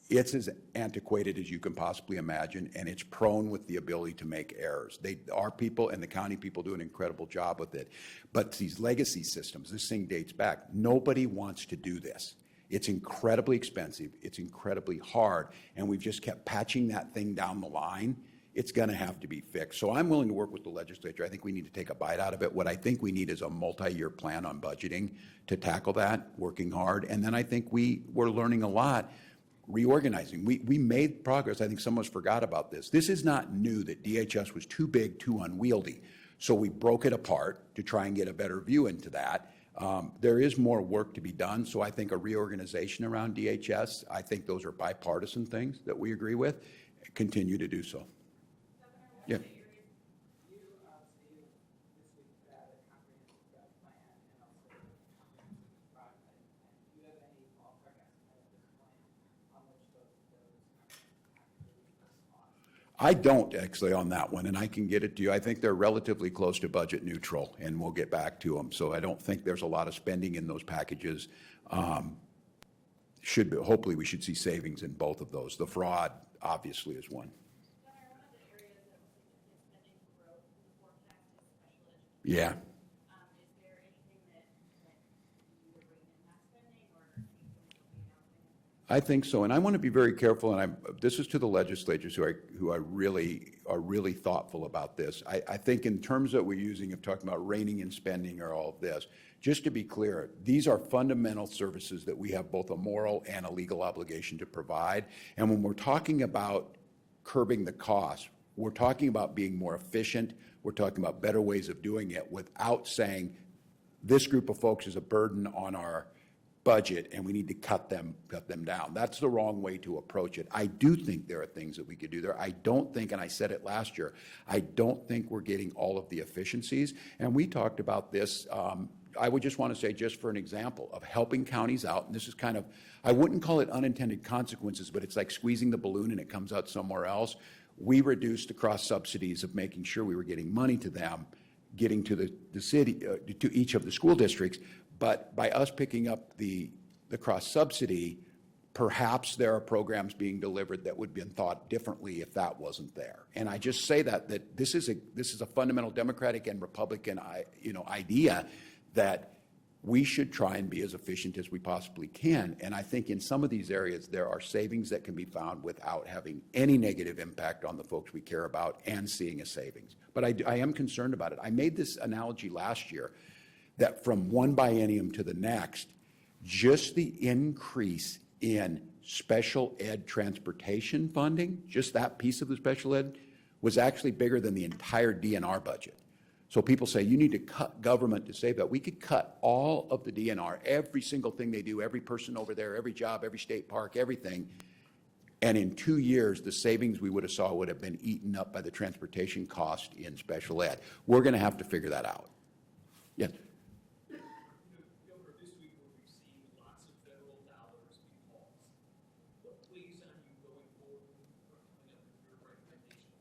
It's as antiquated as you can possibly imagine, and it's prone with the ability to make errors. Our people and the county people do an incredible job with it. But these legacy systems, this thing dates back. Nobody wants to do this. It's incredibly expensive. It's incredibly hard. And we've just kept patching that thing down the line. It's going to have to be fixed. So I'm willing to work with the legislature. I think we need to take a bite out of it. What I think we need is a multi-year plan on budgeting to tackle that, working hard. And then I think we're learning a lot, reorganizing. We made progress. I think some of us forgot about this. This is not new that DHS was too big, too unwieldy. So we broke it apart to try and get a better view into that. There is more work to be done, so I think a reorganization around DHS, I think those are bipartisan things that we agree with, continue to do so. Yeah. You stated this week that a comprehensive drug plan and also a comprehensive fraud plan. Do you have any ballpark estimate at this point on which those packages respond? I don't actually on that one, and I can get it to you. I think they're relatively close to budget neutral, and we'll get back to them. So I don't think there's a lot of spending in those packages. Hopefully we should see savings in both of those. The fraud obviously is one. Governor, one of the areas that was significant spending growth in the forecast is special education. Yeah. Is there anything that you would bring in that spending or anything that will be announcing? I think so, and I want to be very careful, and this is to the legislators who are really thoughtful about this. I think in terms that we're using of talking about reining in spending or all of this, just to be clear, these are fundamental services that we have both a moral and a legal obligation to provide. And when we're talking about curbing the cost, we're talking about being more efficient. We're talking about better ways of doing it without saying this group of folks is a burden on our budget and we need to cut them down. That's the wrong way to approach it. I do think there are things that we could do there. I don't think, and I said it last year, I don't think we're getting all of the efficiencies. And we talked about this. I would just want to say, just for an example of helping counties out, and this is kind of, I wouldn't call it unintended consequences, but it's like squeezing the balloon and it comes out somewhere else. We reduced the cross subsidies of making sure we were getting money to them, getting to the city, to each of the school districts. But by us picking up the cross subsidy, perhaps there are programs being delivered that would have been thought differently if that wasn't there. And I just say that this is a fundamental Democratic and Republican idea that we should try and be as efficient as we possibly can. And I think in some of these areas there are savings that can be found without having any negative impact on the folks we care about and seeing a savings. But I am concerned about it. I made this analogy last year that from one biennium to the next, just the increase in special ed transportation funding, just that piece of the special ed, was actually bigger than the entire DNR budget. So people say you need to cut government to save that. We could cut all of the DNR, every single thing they do, every person over there, every job, every state park, everything. And in 2 years, the savings we would have saw would have been eaten up by the transportation cost in special ed. We're going to have to figure that out. Yes. Governor, this week we're receiving lots of federal dollars be paused. What ways are you going forward or coming up with your recommendation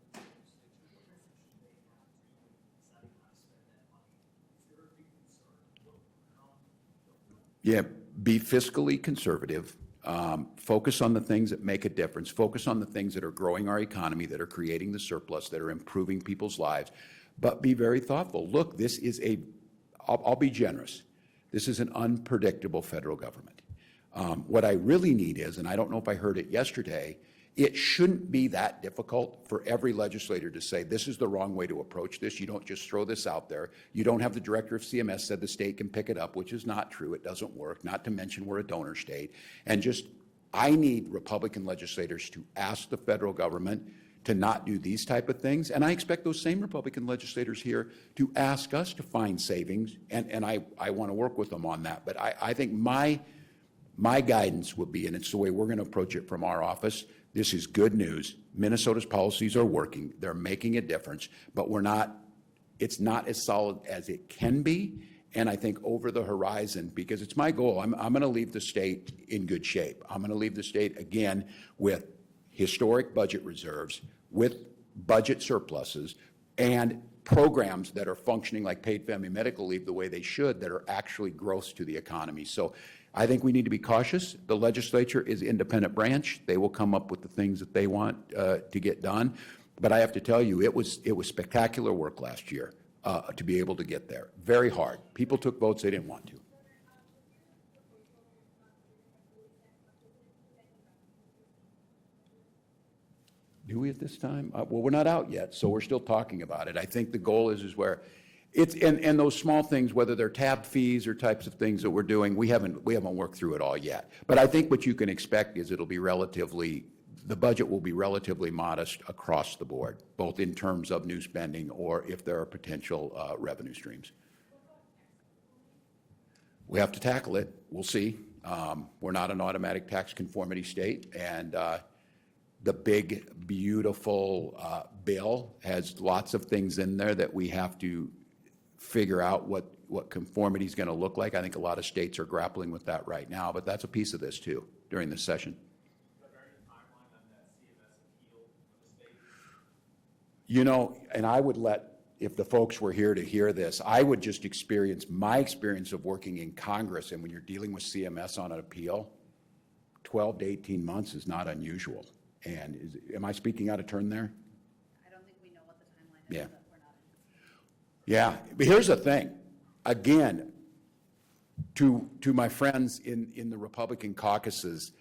to the legislature? What message do they have to deciding how to spend that money? Is there a big concern? Yeah, be fiscally conservative. Focus on the things that make a difference. Focus on the things that are growing our economy, that are creating the surplus, that are improving people's lives. But be very thoughtful. Look, this is I'll be generous. This is an unpredictable federal government. What I really need is, and I don't know if I heard it yesterday, it shouldn't be that difficult for every legislator to say, this is the wrong way to approach this. You don't just throw this out there. You don't have the director of CMS said the state can pick it up, which is not true. It doesn't work, not to mention we're a donor state. And just, I need Republican legislators to ask the federal government to not do these type of things. And I expect those same Republican legislators here to ask us to find savings, and I want to work with them on that. But I think my guidance would be, and it's the way we're going to approach it from our office, this is good news. Minnesota's policies are working. They're making a difference, but it's not as solid as it can be. And I think over the horizon, because it's my goal, I'm going to leave the state in good shape. I'm going to leave the state, again, with historic budget reserves, with budget surpluses, and programs that are functioning like paid family medical leave the way they should, that are actually growth to the economy. So I think we need to be cautious. The legislature is an independent branch. They will come up with the things that they want to get done. But I have to tell you, it was spectacular work last year to be able to get there. Very hard. People took votes they didn't want to. Do we at this time? Well, we're not out yet, so we're still talking about it. I think the goal is where it's, and those small things, whether they're tab fees or types of things that we're doing, we haven't worked through it all yet. But I think what you can expect is it'll be relatively the budget will be relatively modest across the board, both in terms of new spending or if there are potential revenue streams. We have to tackle it. We'll see. We're not an automatic tax conformity state, and the big, beautiful bill has lots of things in there that we have to figure out what conformity is going to look like. I think a lot of states are grappling with that right now, but that's a piece of this too during this session. You know, and I would let, if the folks were here to hear this, I would just experience my experience of working in Congress, and when you're dealing with CMS on an appeal, 12 to 18 months is not unusual. And am I speaking out of turn there? I don't think we know what the timeline is, Yeah. but we're not. Yeah, but here's the thing. Again, to my friends in the Republican caucuses,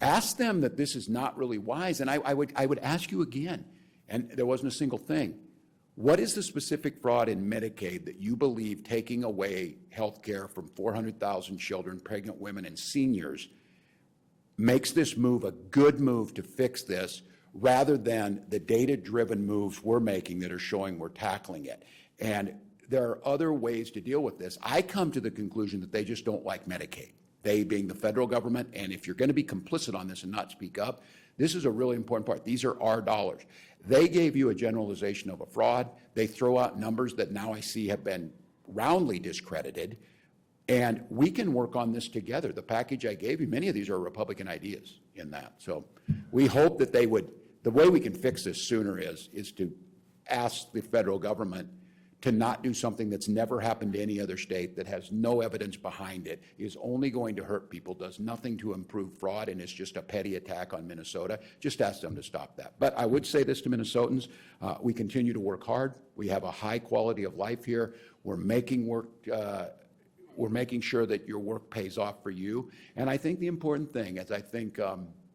ask them that this is not really wise. And I would ask you again, and there wasn't a single thing. What is the specific fraud in Medicaid that you believe taking away health care from 400,000 children, pregnant women, and seniors makes this move a good move to fix this, rather than the data-driven moves we're making that are showing we're tackling it? And there are other ways to deal with this. I come to the conclusion that they just don't like Medicaid, they being the federal government, and if you're going to be complicit on this and not speak up, this is a really important part. These are our dollars. They gave you a generalization of a fraud. They throw out numbers that now I see have been roundly discredited, and we can work on this together. The package I gave you, many of these are Republican ideas in that. So we hope that they would, the way we can fix this sooner is to ask the federal government to not do something that's never happened to any other state, that has no evidence behind it, is only going to hurt people, does nothing to improve fraud, and is just a petty attack on Minnesota. Just ask them to stop that. But I would say this to Minnesotans, we continue to work hard. We have a high quality of life here. We're making sure that your work pays off for you. And I think the important thing is, I think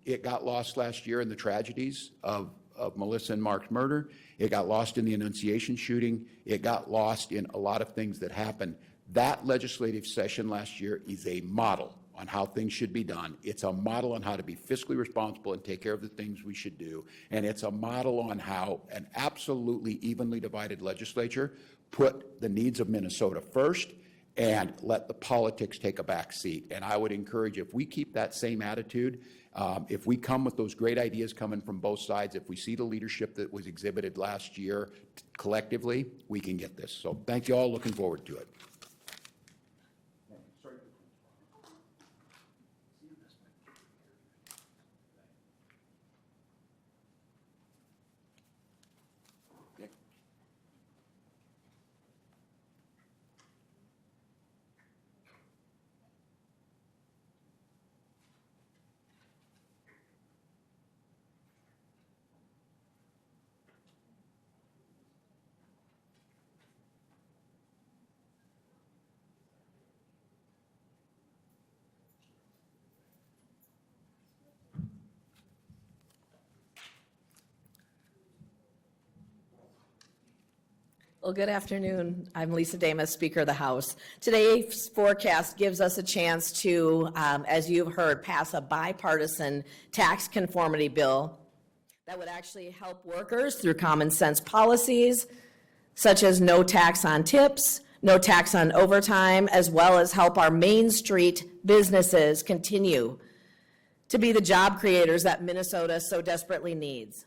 it got lost last year in the tragedies of Melissa and Mark's murder. It got lost in the Annunciation shooting. It got lost in a lot of things that happened. That legislative session last year is a model on how things should be done. It's a model on how to be fiscally responsible and take care of the things we should do. And it's a model on how an absolutely evenly divided legislature put the needs of Minnesota first and let the politics take a back seat. And I would encourage, if we keep that same attitude, if we come with those great ideas coming from both sides, if we see the leadership that was exhibited last year collectively, we can get this. So thank you all. Looking forward to it. Well, good afternoon. I'm Lisa Damas, Speaker of the House. Today's forecast gives us a chance to, as you've heard, pass a bipartisan tax conformity bill that would actually help workers through common sense policies, such as no tax on tips, no tax on overtime, as well as help our Main Street businesses continue to be the job creators that Minnesota so desperately needs.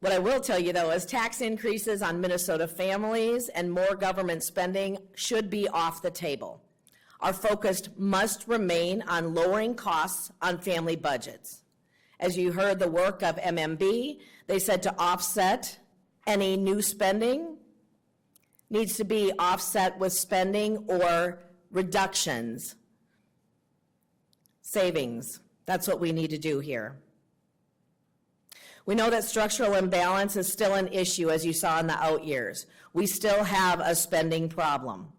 What I will tell you, though, is tax increases on Minnesota families and more government spending should be off the table. Our focus must remain on lowering costs on family budgets. As you heard the work of MMB, they said to offset any new spending needs to be offset with spending or reductions, savings. That's what we need to do here. We know that structural imbalance is still an issue, as you saw in the out years. We still have a spending problem.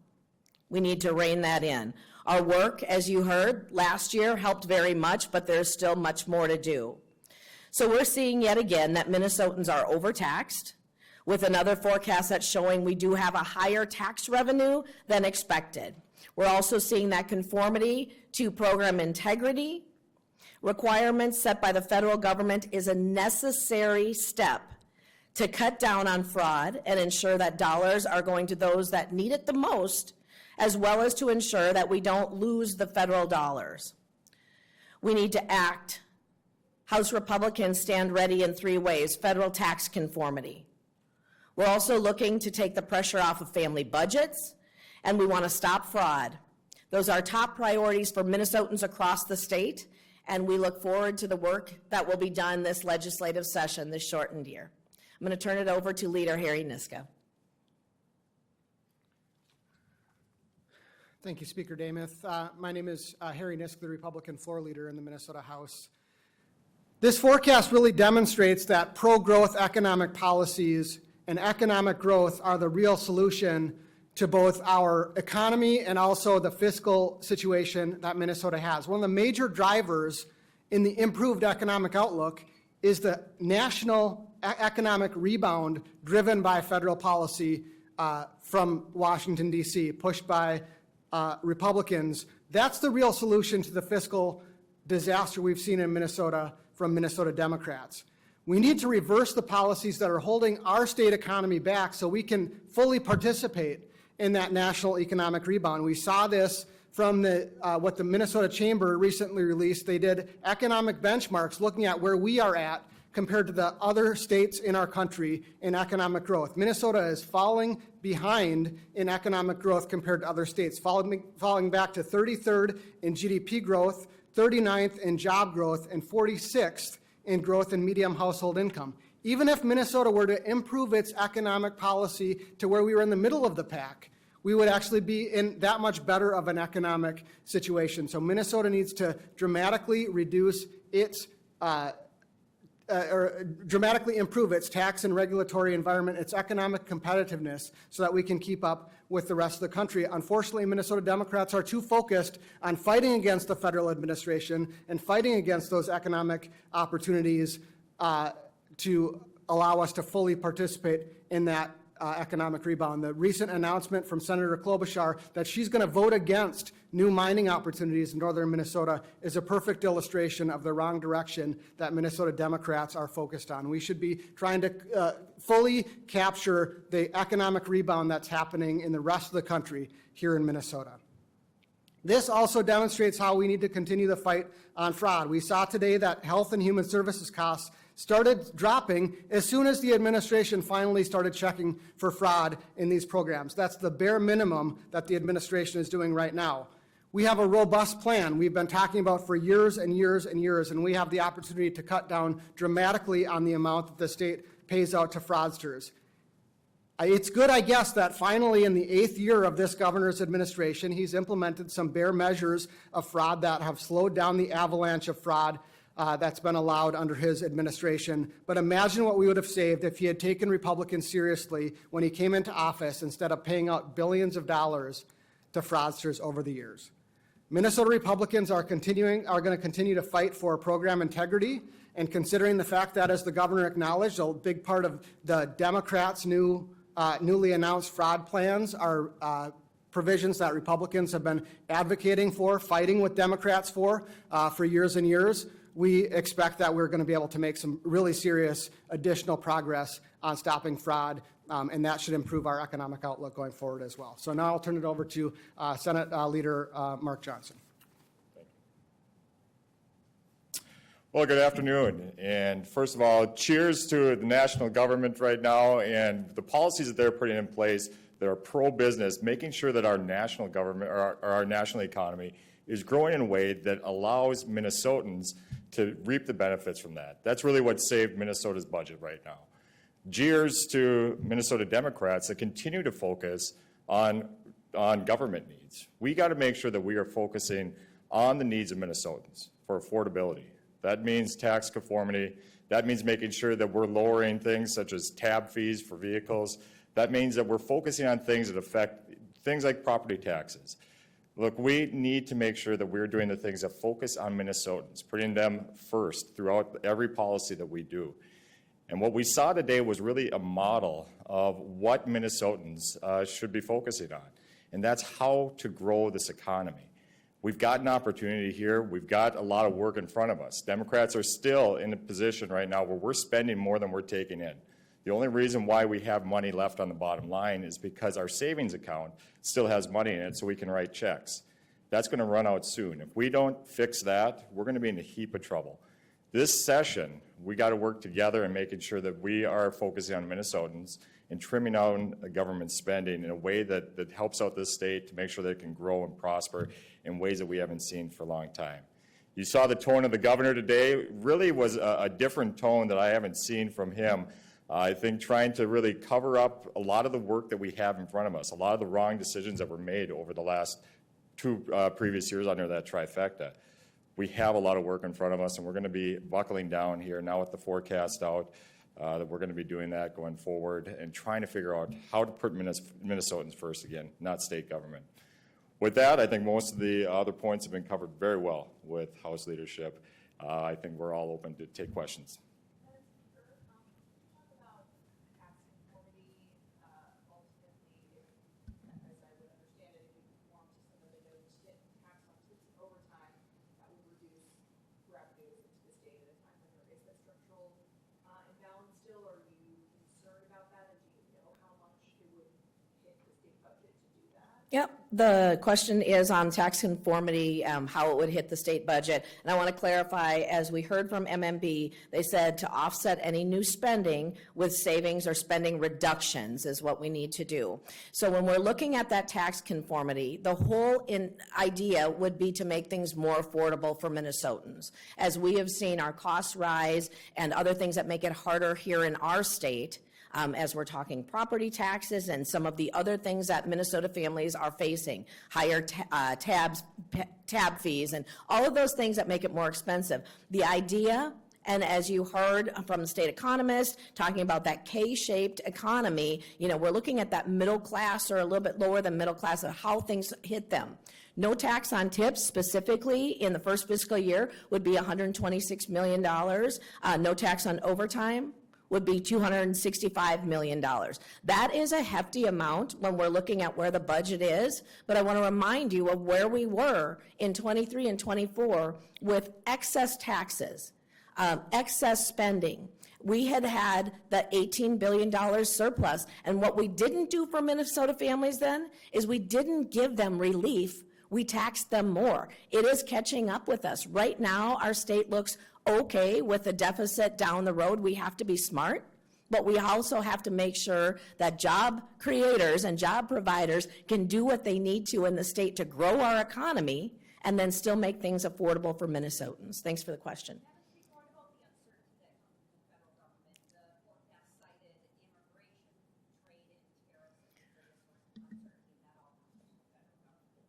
We need to rein that in. Our work, as you heard, last year helped very much, but there's still much more to do. So we're seeing yet again that Minnesotans are overtaxed, with another forecast that's showing we do have a higher tax revenue than expected. We're also seeing that conformity to program integrity Requirements set by the federal government is a necessary step to cut down on fraud and ensure that dollars are going to those that need it the most, as well as to ensure that we don't lose the federal dollars. We need to act. House Republicans stand ready in 3 ways. Federal tax conformity. We're also looking to take the pressure off of family budgets, and we want to stop fraud. Those are top priorities for Minnesotans across the state, and we look forward to the work that will be done this legislative session, this shortened year. I'm going to turn it over to Leader Harry Niska. Thank you, Speaker Demuth. My name is Harry Niska, the Republican floor leader in the Minnesota House. This forecast really demonstrates that pro-growth economic policies and economic growth are the real solution to both our economy and also the fiscal situation that Minnesota has. One of the major drivers in the improved economic outlook is the national economic rebound driven by federal policy from Washington, D.C., pushed by Republicans. That's the real solution to the fiscal disaster we've seen in Minnesota from Minnesota Democrats. We need to reverse the policies that are holding our state economy back so we can fully participate in that national economic rebound. We saw this from what the Minnesota Chamber recently released. They did economic benchmarks looking at where we are at compared to the other states in our country in economic growth. Minnesota is falling behind in economic growth compared to other states, falling back to 33rd in GDP growth, 39th in job growth, and 46th in growth in median household income. Even if Minnesota were to improve its economic policy to where we were in the middle of the pack, we would actually be in that much better of an economic situation. So Minnesota needs to dramatically reduce its or dramatically improve its tax and regulatory environment, its economic competitiveness, so that we can keep up with the rest of the country. Unfortunately, Minnesota Democrats are too focused on fighting against the federal administration and fighting against those economic opportunities to allow us to fully participate in that economic rebound. The recent announcement from Senator Klobuchar that she's going to vote against new mining opportunities in northern Minnesota is a perfect illustration of the wrong direction that Minnesota Democrats are focused on. We should be trying to fully capture the economic rebound that's happening in the rest of the country here in Minnesota. This also demonstrates how we need to continue the fight on fraud. We saw today that health and human services costs started dropping as soon as the administration finally started checking for fraud in these programs. That's the bare minimum that the administration is doing right now. We have a robust plan we've been talking about for years and years and years, and we have the opportunity to cut down dramatically on the amount that the state pays out to fraudsters. It's good, I guess, that finally in the 8th year of this governor's administration, he's implemented some bare measures of fraud that have slowed down the avalanche of fraud that's been allowed under his administration. But imagine what we would have saved if he had taken Republicans seriously when he came into office instead of paying out billions of dollars to fraudsters over the years. Minnesota Republicans are going to continue to fight for program integrity, and considering the fact that, as the governor acknowledged, a big part of the Democrats' newly announced fraud plans are provisions that Republicans have been advocating for, fighting with Democrats for years and years. We expect that we're going to be able to make some really serious additional progress on stopping fraud, and that should improve our economic outlook going forward as well. So now I'll turn it over to Senate Leader Mark Johnson. Well, good afternoon. And first of all, cheers to the national government right now and the policies that they're putting in place that are pro-business, making sure that our national government or our national economy is growing in a way that allows Minnesotans to reap the benefits from that. That's really what saved Minnesota's budget right now. Cheers to Minnesota Democrats that continue to focus on government needs. We got to make sure that we are focusing on the needs of Minnesotans for affordability. That means tax conformity. That means making sure that we're lowering things such as tab fees for vehicles. That means that we're focusing on things that affect things like property taxes. Look, we need to make sure that we're doing the things that focus on Minnesotans, putting them first throughout every policy that we do. And what we saw today was really a model of what Minnesotans should be focusing on, and that's how to grow this economy. We've got an opportunity here. We've got a lot of work in front of us. Democrats are still in a position right now where we're spending more than we're taking in. The only reason why we have money left on the bottom line is because our savings account still has money in it so we can write checks. That's going to run out soon. If we don't fix that, we're going to be in a heap of trouble. This session, we got to work together and making sure that we are focusing on Minnesotans and trimming down government spending in a way that helps out this state to make sure that it can grow and prosper in ways that we haven't seen for a long time. You saw the tone of the governor today really was a different tone that I haven't seen from him. I think trying to really cover up a lot of the work that we have in front of us, a lot of the wrong decisions that were made over the last two previous years under that trifecta. We have a lot of work in front of us, and we're going to be buckling down here now with the forecast out, that we're going to be doing that going forward and trying to figure out how to put Minnesotans first again, not state government. With that, I think most of the other points have been covered very well with House leadership. I think we're all open to take questions. Yep, the question is on tax conformity, how it would hit the state budget. And I want to clarify, as we heard from MMB, they said to offset any new spending with savings or spending reductions is what we need to do. So when we're looking at that tax conformity, the whole idea would be to make things more affordable for Minnesotans. As we have seen our costs rise and other things that make it harder here in our state, as we're talking property taxes and some of the other things that Minnesota families are facing, higher tab fees and all of those things that make it more expensive. The idea, and as you heard from the state economist talking about that K-shaped economy, we're looking at that middle class or a little bit lower than middle class of how things hit them. No tax on tips specifically in the first fiscal year would be $126 million. No tax on overtime would be $265 million. That is a hefty amount when we're looking at where the budget is, but I want to remind you of where we were in 23 and 24 with excess taxes, excess spending. We had the $18 billion surplus, and what we didn't do for Minnesota families then is we didn't give them relief. We taxed them more. It is catching up with us. Right now, our state looks okay with a deficit down the road. We have to be smart, but we also have to make sure that job creators and job providers can do what they need to in the state to grow our economy and then still make things affordable for Minnesotans. Thanks for the question.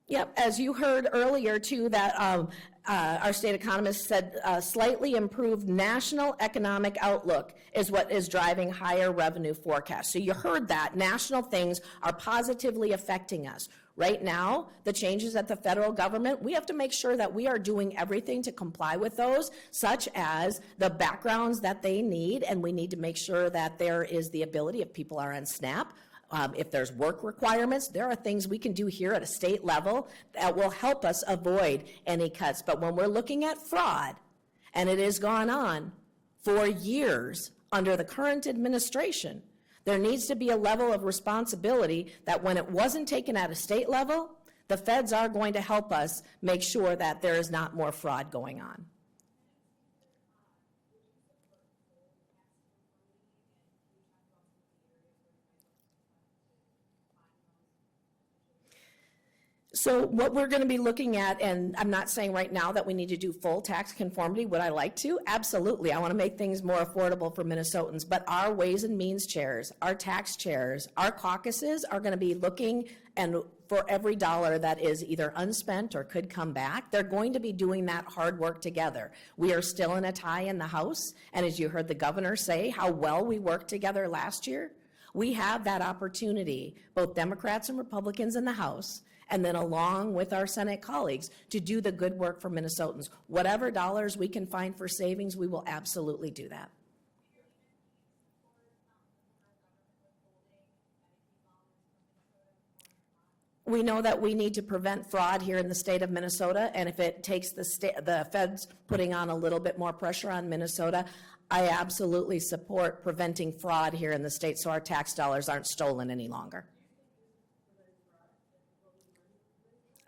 Yep, as you heard earlier too, that our state economist said slightly improved national economic outlook is what is driving higher revenue forecasts. So you heard that national things are positively affecting us. Right now, the changes at the federal government, we have to make sure that we are doing everything to comply with those, such as the backgrounds that they need, and we need to make sure that there is the ability, if people are on SNAP, if there's work requirements, there are things we can do here at a state level that will help us avoid any cuts. But when we're looking at fraud, and it has gone on for years under the current administration, there needs to be a level of responsibility that when it wasn't taken at a state level, the feds are going to help us make sure that there is not more fraud going on. So what we're going to be looking at, and I'm not saying right now that we need to do full tax conformity. Would I like to? Absolutely. I want to make things more affordable for Minnesotans. But our Ways and Means chairs, our tax chairs, our caucuses are going to be looking, and for every dollar that is either unspent or could come back, they're going to be doing that hard work together. We are still in a tie in the House, and as you heard the governor say how well we worked together last year, we have that opportunity, both Democrats and Republicans in the House, and then along with our Senate colleagues, to do the good work for Minnesotans. Whatever dollars we can find for savings, we will absolutely do that. We know that we need to prevent fraud here in the state of Minnesota, and if it takes the feds putting on a little bit more pressure on Minnesota, I absolutely support preventing fraud here in the state so our tax dollars aren't stolen any longer.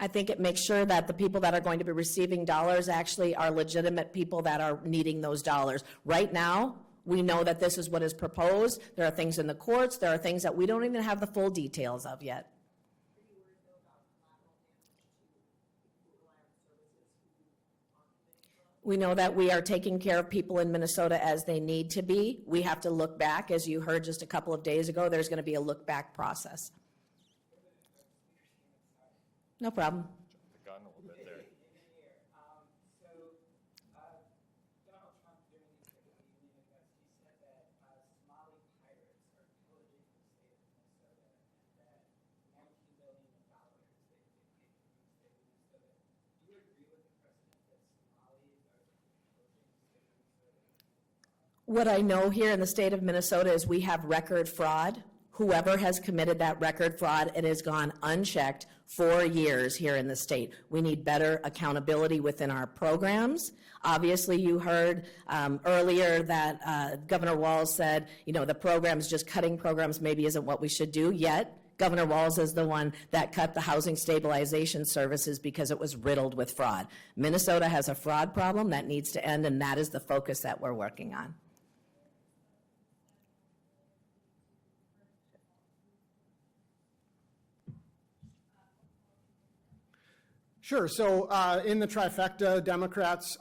I think it makes sure that the people that are going to be receiving dollars actually are legitimate people that are needing those dollars. Right now, we know that this is what is proposed. There are things in the courts. There are things that we don't even have the full details of yet. We know that we are taking care of people in Minnesota as they need to be. We have to look back. As you heard just a couple of days ago, there's going to be a look back process. No problem. Jumped the gun a little bit there. So, Donald Trump during the State of the Union address, he said that Somali pirates are pillaging the state of Minnesota and that $19 billion they get from the state of Minnesota. Do you agree with the president that Somalis are pillaging the state of Minnesota? What I know here in the state of Minnesota is we have record fraud. Whoever has committed that record fraud, it has gone unchecked for years here in the state. We need better accountability within our programs. Obviously, you heard earlier that Governor Walz said, the programs, just cutting programs maybe isn't what we should do yet. Governor Walz is the one that cut the housing stabilization services because it was riddled with fraud. Minnesota has a fraud problem that needs to end, and that is the focus that we're working on. Sure. So in the trifecta, Democrats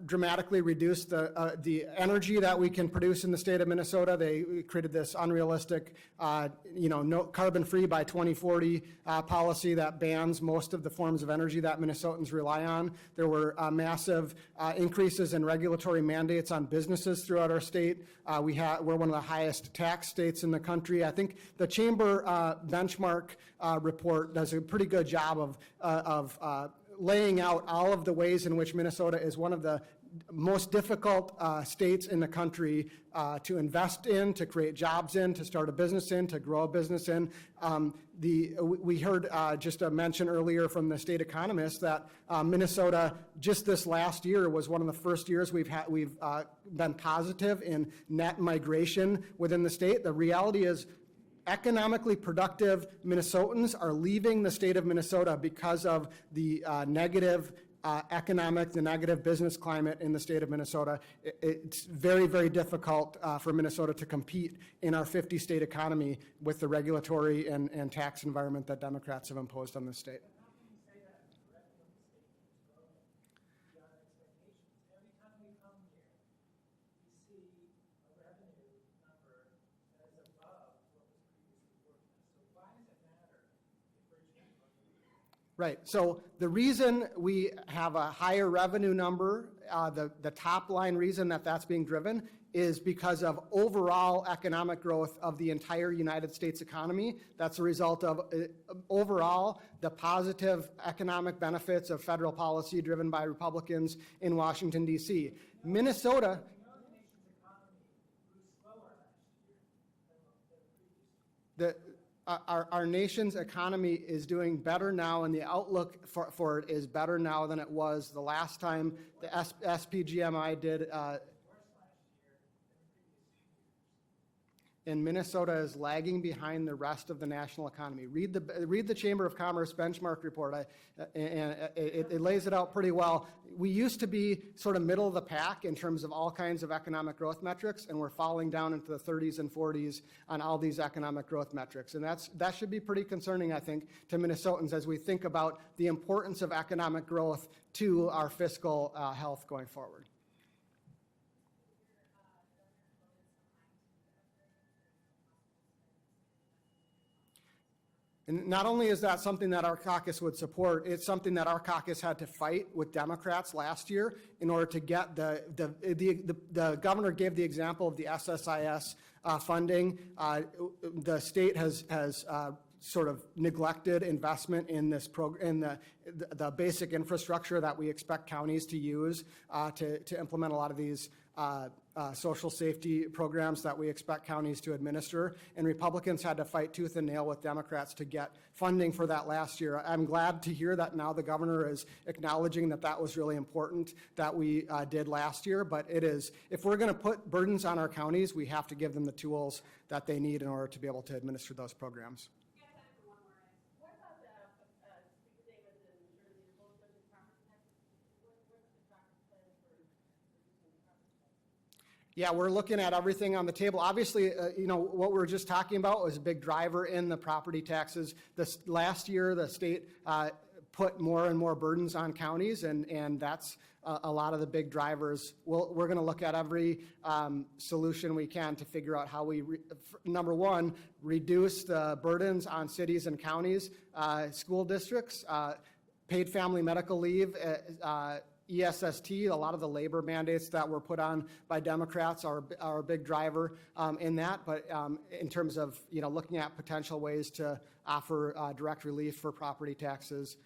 dramatically reduced the energy that we can produce in the state of Minnesota. They created this unrealistic, no carbon-free by 2040 policy that bans most of the forms of energy that Minnesotans rely on. There were massive increases in regulatory mandates on businesses throughout our state. We're one of the highest tax states in the country. I think the Chamber benchmark report does a pretty good job of laying out all of the ways in which Minnesota is one of the most difficult states in the country to invest in, to create jobs in, to start a business in, to grow a business in. We heard just a mention earlier from the state economist that Minnesota just this last year was one of the first years we've been positive in net migration within the state. The reality is economically productive Minnesotans are leaving the state of Minnesota because of the negative the negative business climate in the state of Minnesota. It's very, very difficult for Minnesota to compete in our 50-state economy with the regulatory and tax environment that Democrats have imposed on the state. How can you say that the revenue of the state keeps growing beyond expectations? Every time we come here, we see a revenue number that is above what was previously forecast. So why does it matter if we're changing? Right. So the reason we have a higher revenue number, the top line reason that that's being driven is because of overall economic growth of the entire United States economy. That's a result of overall the positive economic benefits of federal policy driven by Republicans in Washington, D.C. Minnesota. Our nation's economy is doing better now, and the outlook for it is better now than it was the last time the SPGMI did. And Minnesota is lagging behind the rest of the national economy. Read the Chamber of Commerce benchmark report, and it lays it out pretty well. We used to be sort of middle of the pack in terms of all kinds of economic growth metrics, and we're falling down into the 30s and 40s on all these economic growth metrics. And that should be pretty concerning, I think, to Minnesotans as we think about the importance of economic growth to our fiscal health going forward. And not only is that something that our caucus would support, it's something that our caucus had to fight with Democrats last year in order to get the governor gave the example of the SSIS funding. The state has sort of neglected investment in this in the basic infrastructure that we expect counties to use to implement a lot of these social safety programs that we expect counties to administer, and Republicans had to fight tooth and nail with Democrats to get funding for that last year. I'm glad to hear that now the governor is acknowledging that that was really important that we did last year, but it is, if we're going to put burdens on our counties, we have to give them the tools that they need in order to be able to administer those programs. You got time for one more, Ed. What about Speaker Davis and Shirley, you're both budget property taxes? What's the property plan for reducing the property taxes? Yeah, we're looking at everything on the table. Obviously, what we were just talking about was a big driver in the property taxes. This last year, the state put more and more burdens on counties, and that's a lot of the big drivers. We're going to look at every solution we can to figure out how we, number one, reduce the burdens on cities and counties, school districts, paid family medical leave, ESST, a lot of the labor mandates that were put on by Democrats are a big driver in that. But in terms of looking at potential ways to offer direct relief for property taxes.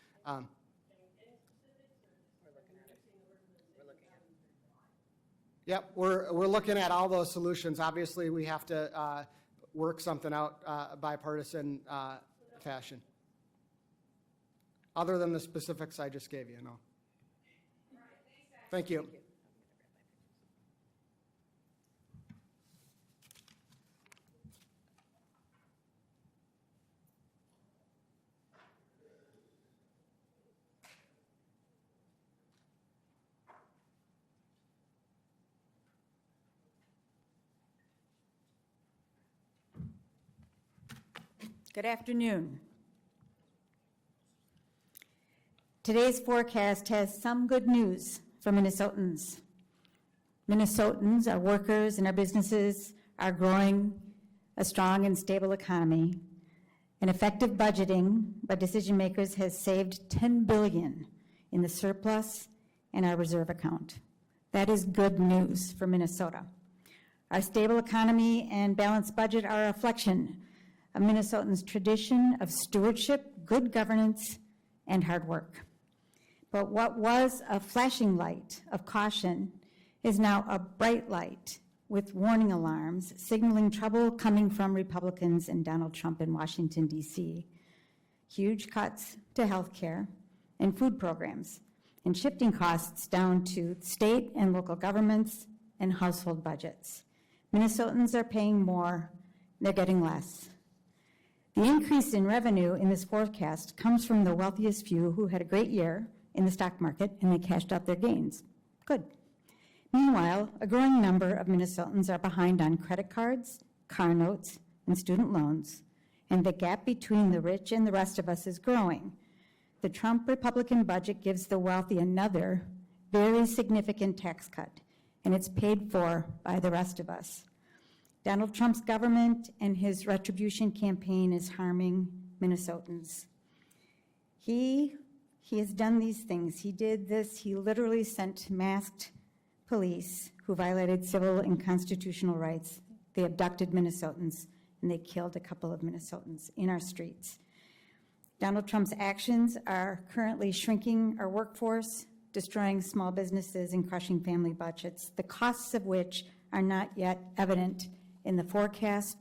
Yep, we're looking at all those solutions. Obviously, we have to work something out bipartisan fashion. Other than the specifics I just gave you, no. Thank you. Good afternoon. Today's forecast has some good news for Minnesotans. Minnesotans, our workers and our businesses are growing a strong and stable economy. And effective budgeting by decision makers has saved $10 billion in the surplus and our reserve account. That is good news for Minnesota. Our stable economy and balanced budget are a reflection of Minnesotans' tradition of stewardship, good governance, and hard work. But what was a flashing light of caution is now a bright light with warning alarms signaling trouble coming from Republicans and Donald Trump in Washington, D.C. Huge cuts to health care and food programs, and shifting costs down to state and local governments and household budgets. Minnesotans are paying more, they're getting less. The increase in revenue in this forecast comes from the wealthiest few who had a great year in the stock market and they cashed out their gains. Good. Meanwhile, a growing number of Minnesotans are behind on credit cards, car notes, and student loans, and the gap between the rich and the rest of us is growing. The Trump Republican budget gives the wealthy another very significant tax cut, and it's paid for by the rest of us. Donald Trump's government and his retribution campaign is harming Minnesotans. He has done these things. He did this. He literally sent masked police who violated civil and constitutional rights. They abducted Minnesotans, and they killed a couple of Minnesotans in our streets. Donald Trump's actions are currently shrinking our workforce, destroying small businesses, and crushing family budgets, the costs of which are not yet evident in the forecast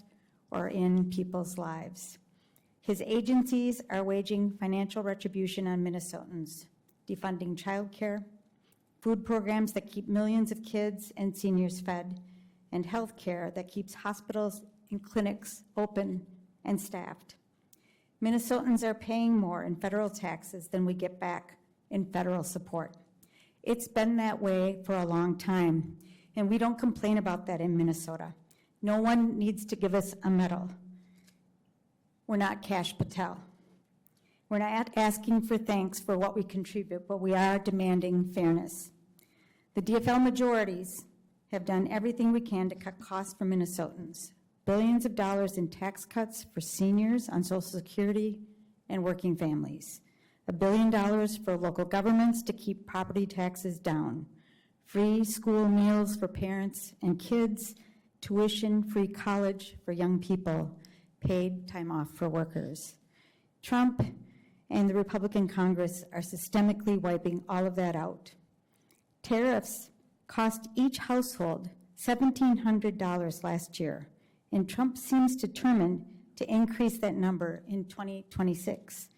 or in people's lives. His agencies are waging financial retribution on Minnesotans, defunding childcare, food programs that keep millions of kids and seniors fed, and health care that keeps hospitals and clinics open and staffed. Minnesotans are paying more in federal taxes than we get back in federal support. It's been that way for a long time, and we don't complain about that in Minnesota. No one needs to give us a medal. We're not Kash Patel. We're not asking for thanks for what we contribute, but we are demanding fairness. The DFL majorities have done everything we can to cut costs for Minnesotans. Billions of dollars in tax cuts for seniors on Social Security and working families. $1 billion for local governments to keep property taxes down. Free school meals for parents and kids, tuition-free college for young people, paid time off for workers. Trump and the Republican Congress are systemically wiping all of that out. Tariffs cost each household $1,700 last year, and Trump seems determined to increase that number in 2026.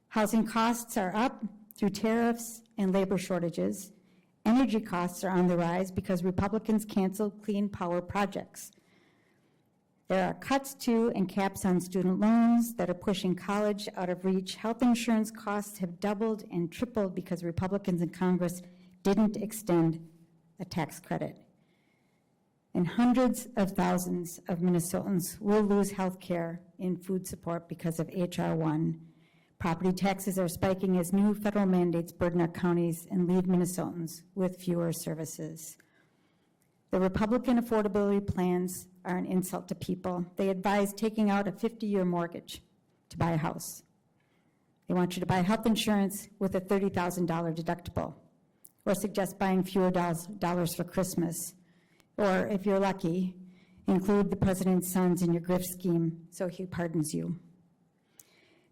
Housing costs are up through tariffs and labor shortages. Energy costs are on the rise because Republicans canceled clean power projects. There are cuts to and caps on student loans that are pushing college out of reach. Health insurance costs have doubled and tripled because Republicans in Congress didn't extend a tax credit. And hundreds of thousands of Minnesotans will lose health care and food support because of H.R. 1. Property taxes are spiking as new federal mandates burden our counties and leave Minnesotans with fewer services. The Republican affordability plans are an insult to people. They advise taking out a 50-year mortgage to buy a house. They want you to buy health insurance with a $30,000 deductible, or suggest buying fewer dollars for Christmas, or if you're lucky, include the president's sons in your grift scheme so he pardons you.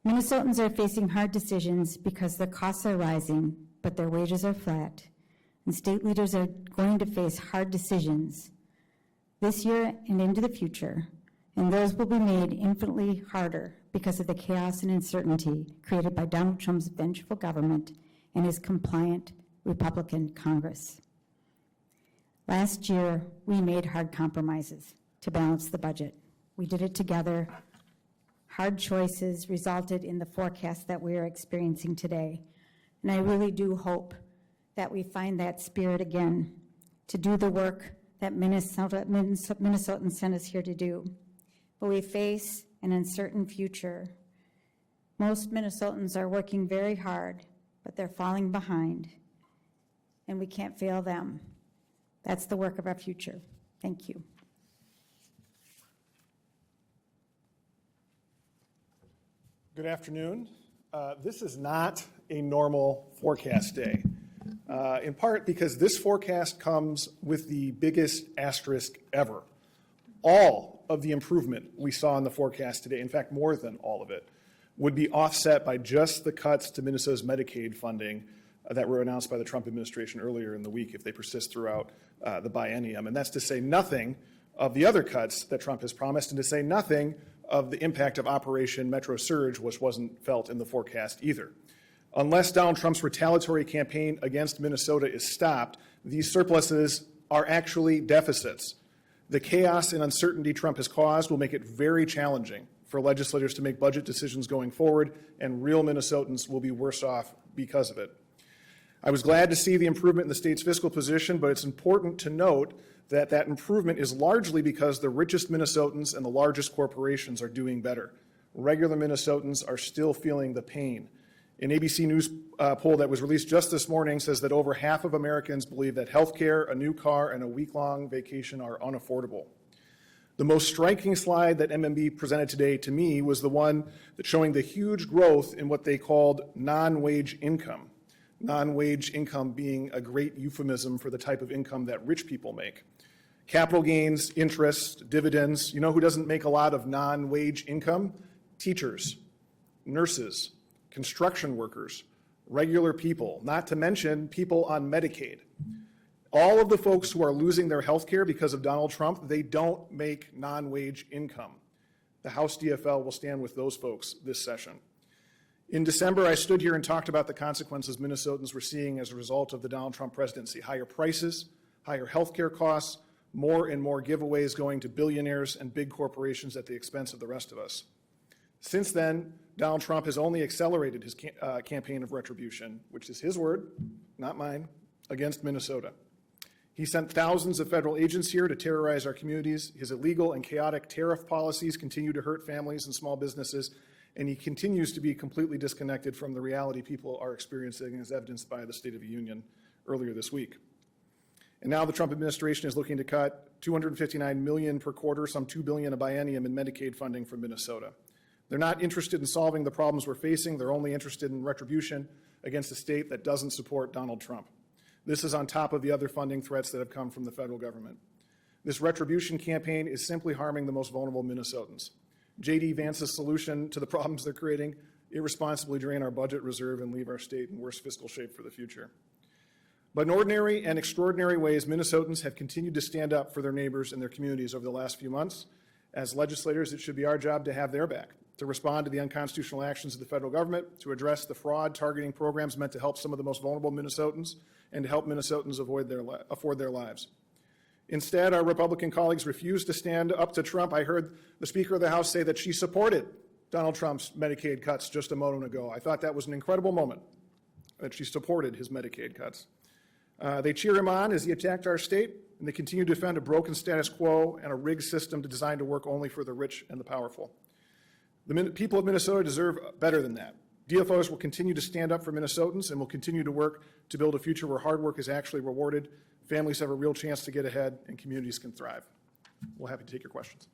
Minnesotans are facing hard decisions because their costs are rising, but their wages are flat, and state leaders are going to face hard decisions this year and into the future, and those will be made infinitely harder because of the chaos and uncertainty created by Donald Trump's vengeful government and his compliant Republican Congress. Last year, we made hard compromises to balance the budget. We did it together. Hard choices resulted in the forecast that we are experiencing today. And I really do hope that we find that spirit again to do the work that Minnesotans sent us here to do. But we face an uncertain future. Most Minnesotans are working very hard, but they're falling behind, and we can't fail them. That's the work of our future. Thank you. Good afternoon. This is not a normal forecast day, in part because this forecast comes with the biggest asterisk ever. All of the improvement we saw in the forecast today, in fact, more than all of it, would be offset by just the cuts to Minnesota's Medicaid funding that were announced by the Trump administration earlier in the week if they persist throughout the biennium. And that's to say nothing of the other cuts that Trump has promised, and to say nothing of the impact of Operation Metro Surge, which wasn't felt in the forecast either. Unless Donald Trump's retaliatory campaign against Minnesota is stopped, these surpluses are actually deficits. The chaos and uncertainty Trump has caused will make it very challenging for legislators to make budget decisions going forward, and real Minnesotans will be worse off because of it. I was glad to see the improvement in the state's fiscal position, but it's important to note that that improvement is largely because the richest Minnesotans and the largest corporations are doing better. Regular Minnesotans are still feeling the pain. An ABC News poll that was released just this morning says that over half of Americans believe that health care, a new car, and a week-long vacation are unaffordable. The most striking slide that MMB presented today to me was the one that's showing the huge growth in what they called non-wage income. Non-wage income being a great euphemism for the type of income that rich people make. Capital gains, interest, dividends. You know who doesn't make a lot of non-wage income? Teachers, nurses, construction workers, regular people, not to mention people on Medicaid. All of the folks who are losing their health care because of Donald Trump, they don't make non-wage income. The House DFL will stand with those folks this session. In December, I stood here and talked about the consequences Minnesotans were seeing as a result of the Donald Trump presidency. Higher prices, higher health care costs, more and more giveaways going to billionaires and big corporations at the expense of the rest of us. Since then, Donald Trump has only accelerated his campaign of retribution, which is his word, not mine, against Minnesota. He sent thousands of federal agents here to terrorize our communities. His illegal and chaotic tariff policies continue to hurt families and small businesses, and he continues to be completely disconnected from the reality people are experiencing, as evidenced by the State of the Union earlier this week. And now the Trump administration is looking to cut $259 million per quarter, some $2 billion a biennium in Medicaid funding from Minnesota. They're not interested in solving the problems we're facing. They're only interested in retribution against a state that doesn't support Donald Trump. This is on top of the other funding threats that have come from the federal government. This retribution campaign is simply harming the most vulnerable Minnesotans. J.D. Vance's solution to the problems they're creating: irresponsibly drain our budget reserve and leave our state in worse fiscal shape for the future. But in ordinary and extraordinary ways, Minnesotans have continued to stand up for their neighbors and their communities over the last few months. As legislators, it should be our job to have their back, to respond to the unconstitutional actions of the federal government, to address the fraud targeting programs meant to help some of the most vulnerable Minnesotans, and to help Minnesotans afford their lives. Instead, our Republican colleagues refused to stand up to Trump. I heard the Speaker of the House say that she supported Donald Trump's Medicaid cuts just a moment ago. I thought that was an incredible moment, that she supported his Medicaid cuts. They cheer him on as he attacked our state, and they continue to defend a broken status quo and a rigged system designed to work only for the rich and the powerful. The people of Minnesota deserve better than that. DFOs will continue to stand up for Minnesotans and will continue to work to build a future where hard work is actually rewarded, families have a real chance to get ahead, and communities can thrive. We're happy to take your questions.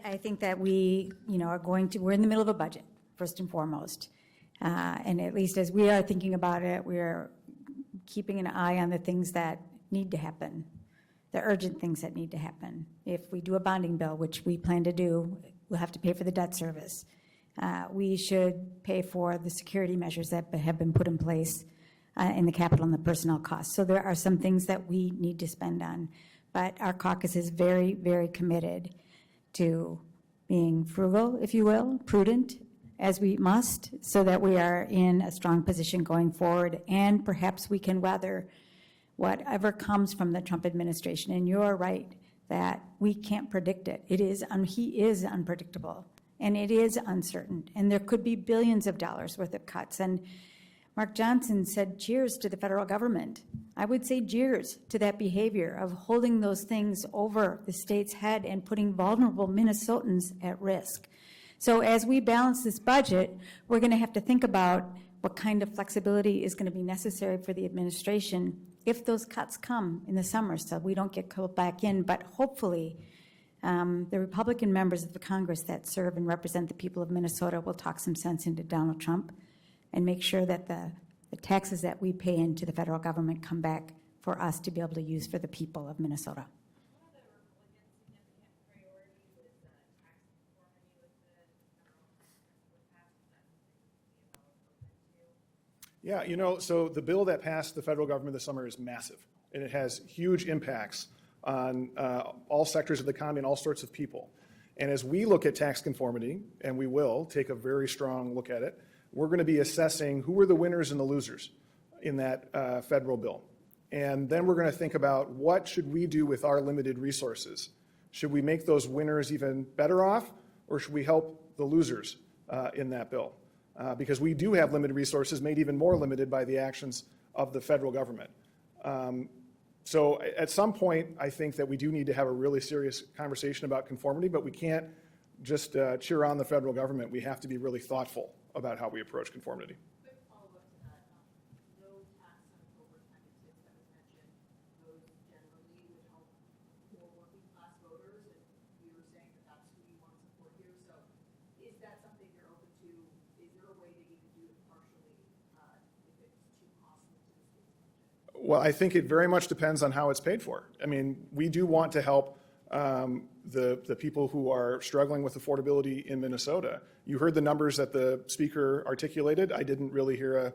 I think that we, are we're in the middle of a budget, first and foremost. And at least as we are thinking about it, we're keeping an eye on the things that need to happen, the urgent things that need to happen. If we do a bonding bill, which we plan to do, we'll have to pay for the debt service. We should pay for the security measures that have been put in place in the capital and the personnel costs. So there are some things that we need to spend on. But our caucus is very, very committed to being frugal, if you will, prudent as we must, so that we are in a strong position going forward, and perhaps we can weather whatever comes from the Trump administration. And you're right that we can't predict it. He is unpredictable, and it is uncertain, and there could be billions of dollars worth of cuts. And Mark Johnson said cheers to the federal government. I would say cheers to that behavior of holding those things over the state's head and putting vulnerable Minnesotans at risk. So as we balance this budget, we're going to have to think about what kind of flexibility is going to be necessary for the administration if those cuts come in the summer, so we don't get called back in. But hopefully, the Republican members of the Congress that serve and represent the people of Minnesota will talk some sense into Donald Trump and make sure that the taxes that we pay into the federal government come back for us to be able to use for the people of Minnesota. Yeah, so the bill that passed the federal government this summer is massive, and it has huge impacts on all sectors of the economy and all sorts of people. And as we look at tax conformity, and we will take a very strong look at it, we're going to be assessing who are the winners and the losers in that federal bill. And then we're going to think about what should we do with our limited resources. Should we make those winners even better off, or should we help the losers in that bill? Because we do have limited resources, made even more limited by the actions of the federal government. So at some point, I think that we do need to have a really serious conversation about conformity, but we can't just cheer on the federal government. We have to be really thoughtful about how we approach conformity. Quick follow-up to that, no tax on overtime and tips that was mentioned, those generally would help more working class voters, and you were saying that that's who you want to support here, so is that something you're open to? Is there a way that you can do it partially if it's too costly to the state's budget? Well, I think it very much depends on how it's paid for. I mean, we do want to help the people who are struggling with affordability in Minnesota. You heard the numbers that the speaker articulated. I didn't really hear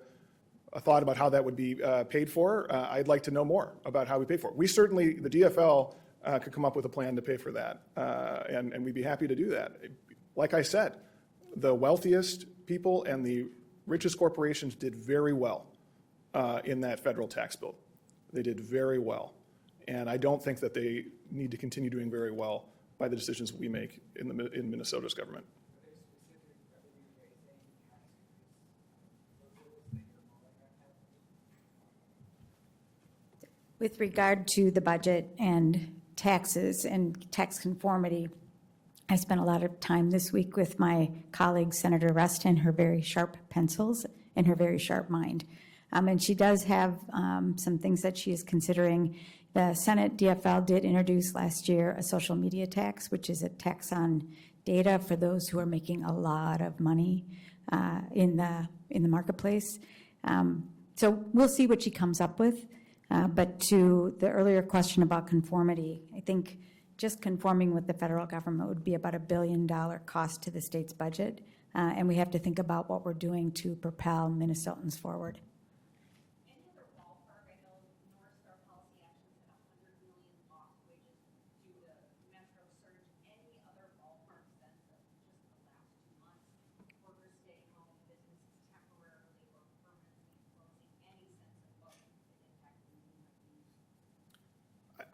a thought about how that would be paid for. I'd like to know more about how we pay for it. We certainly, the DFL, could come up with a plan to pay for that, and we'd be happy to do that. Like I said, the wealthiest people and the richest corporations did very well in that federal tax bill. They did very well. And I don't think that they need to continue doing very well by the decisions we make in Minnesota's government. With regard to the budget and taxes and tax conformity, I spent a lot of time this week with my colleague, Senator Rest, and her very sharp pencils and her very sharp mind. And she does have some things that she is considering. The Senate DFL did introduce last year a social media tax, which is a tax on data for those who are making a lot of money in the marketplace. So we'll see what she comes up with. But to the earlier question about conformity, I think just conforming with the federal government would be about $1 billion cost to the state's budget. And we have to think about what we're doing to propel Minnesotans forward. Any other ballpark? I know North Star Policy Actions had 100 million lost wages due to metro surge. Any other ballpark sense of just the last 2 months, workers staying home, businesses temporarily or permanently closing? Any sense of what the impact would be?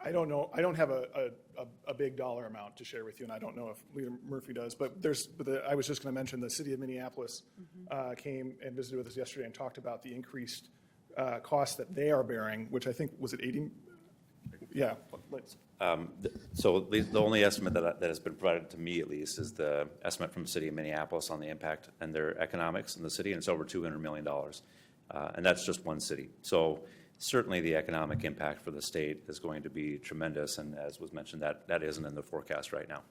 I don't know. I don't have a big dollar amount to share with you, and I don't know if Leader Murphy does. But I was just going to mention the city of Minneapolis came and visited with us yesterday and talked about the increased costs that they are bearing, which I think was it 80. Yeah. So the only estimate that has been provided to me, at least, is the estimate from the city of Minneapolis on the impact and their economics in the city, and it's over $200 million. And that's just one city. So certainly the economic impact for the state is going to be tremendous, and as was mentioned, that isn't in the forecast right now.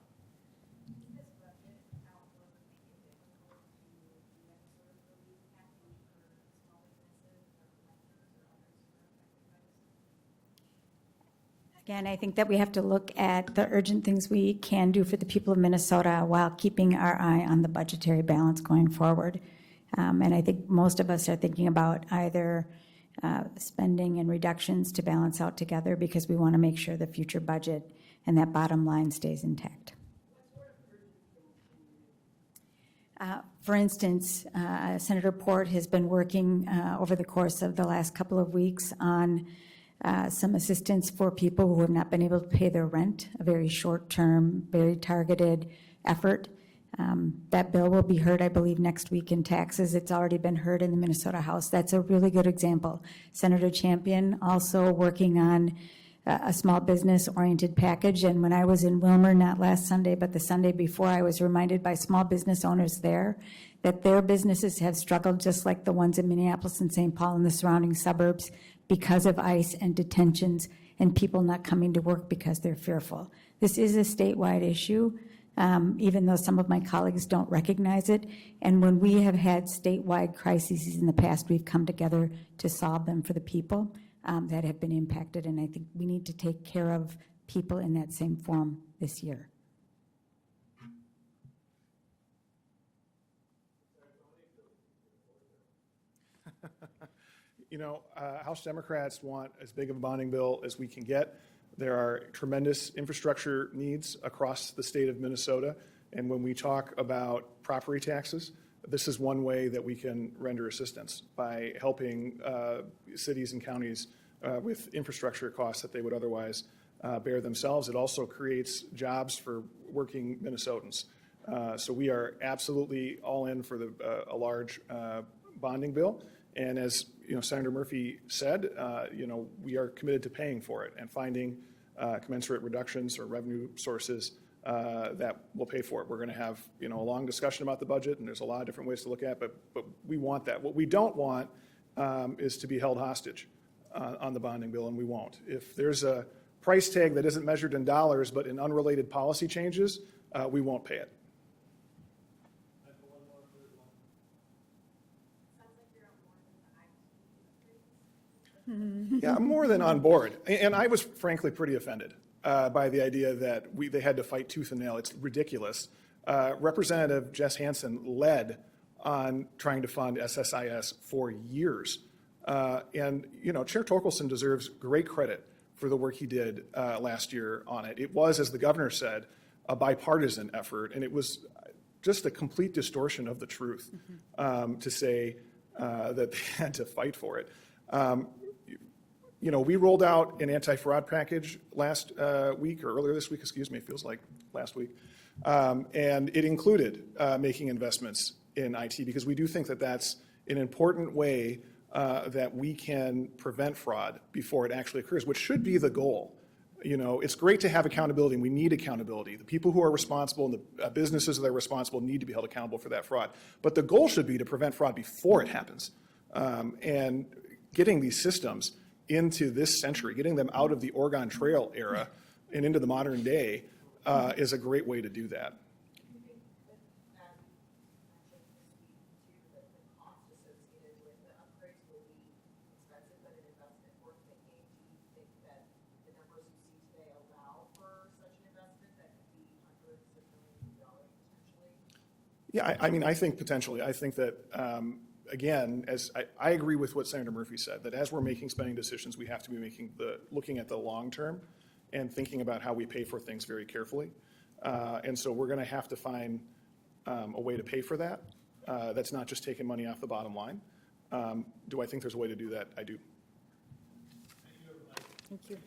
Again, I think that we have to look at the urgent things we can do for the people of Minnesota while keeping our eye on the budgetary balance going forward. And I think most of us are thinking about either spending and reductions to balance out together because we want to make sure the future budget and that bottom line stays intact. For instance, Senator Port has been working over the course of the last couple of weeks on some assistance for people who have not been able to pay their rent, a very short-term, very targeted effort. That bill will be heard, I believe, next week in taxes. It's already been heard in the Minnesota House. That's a really good example. Senator Champion also working on a small business-oriented package. And when I was in Wilmer, not last Sunday, but the Sunday before, I was reminded by small business owners there that their businesses have struggled just like the ones in Minneapolis and St. Paul and the surrounding suburbs because of ICE and detentions and people not coming to work because they're fearful. This is a statewide issue. Even though some of my colleagues don't recognize it. And when we have had statewide crises in the past, we've come together to solve them for the people that have been impacted. And I think we need to take care of people in that same form this year. You know, House Democrats want as big of a bonding bill as we can get. There are tremendous infrastructure needs across the state of Minnesota. And when we talk about property taxes, this is one way that we can render assistance by helping cities and counties with infrastructure costs that they would otherwise bear themselves. It also creates jobs for working Minnesotans. So we are absolutely all in for a large bonding bill. And as you know, Senator Murphy said, you know, we are committed to paying for it and finding commensurate reductions or revenue sources that will pay for it. We're going to have, you know, a long discussion about the budget, and there's a lot of different ways to look at it, but we want that. What we don't want is to be held hostage on the bonding bill, and we won't. If there's a price tag that isn't measured in dollars but in unrelated policy changes, we won't pay it. Yeah, I'm more than on board. And I was frankly pretty offended by the idea that they had to fight tooth and nail. It's ridiculous. Representative Jess Hansen led on trying to fund SSIS for years. And, you know, Chair Torkelson deserves great credit for the work he did last year on it. It was, as the governor said, a bipartisan effort, and it was just a complete distortion of the truth to say that they had to fight for it. You know, we rolled out an anti-fraud package last week, or earlier this week, excuse me, it feels like last week. And it included making investments in IT because we do think that that's an important way that we can prevent fraud before it actually occurs, which should be the goal. You know, it's great to have accountability, and we need accountability. The people who are responsible and the businesses that are responsible need to be held accountable for that fraud. But the goal should be to prevent fraud before it happens. And getting these systems into this century, getting them out of the Oregon Trail era and into the modern day is a great way to do that. Yeah, I mean, I think potentially. I think that, again, as I agree with what Senator Murphy said, that as we're making spending decisions, we have to be looking at the long term and thinking about how we pay for things very carefully. And so we're going to have to find a way to pay for that. That's not just taking money off the bottom line. Do I think there's a way to do that? I do. Thank you.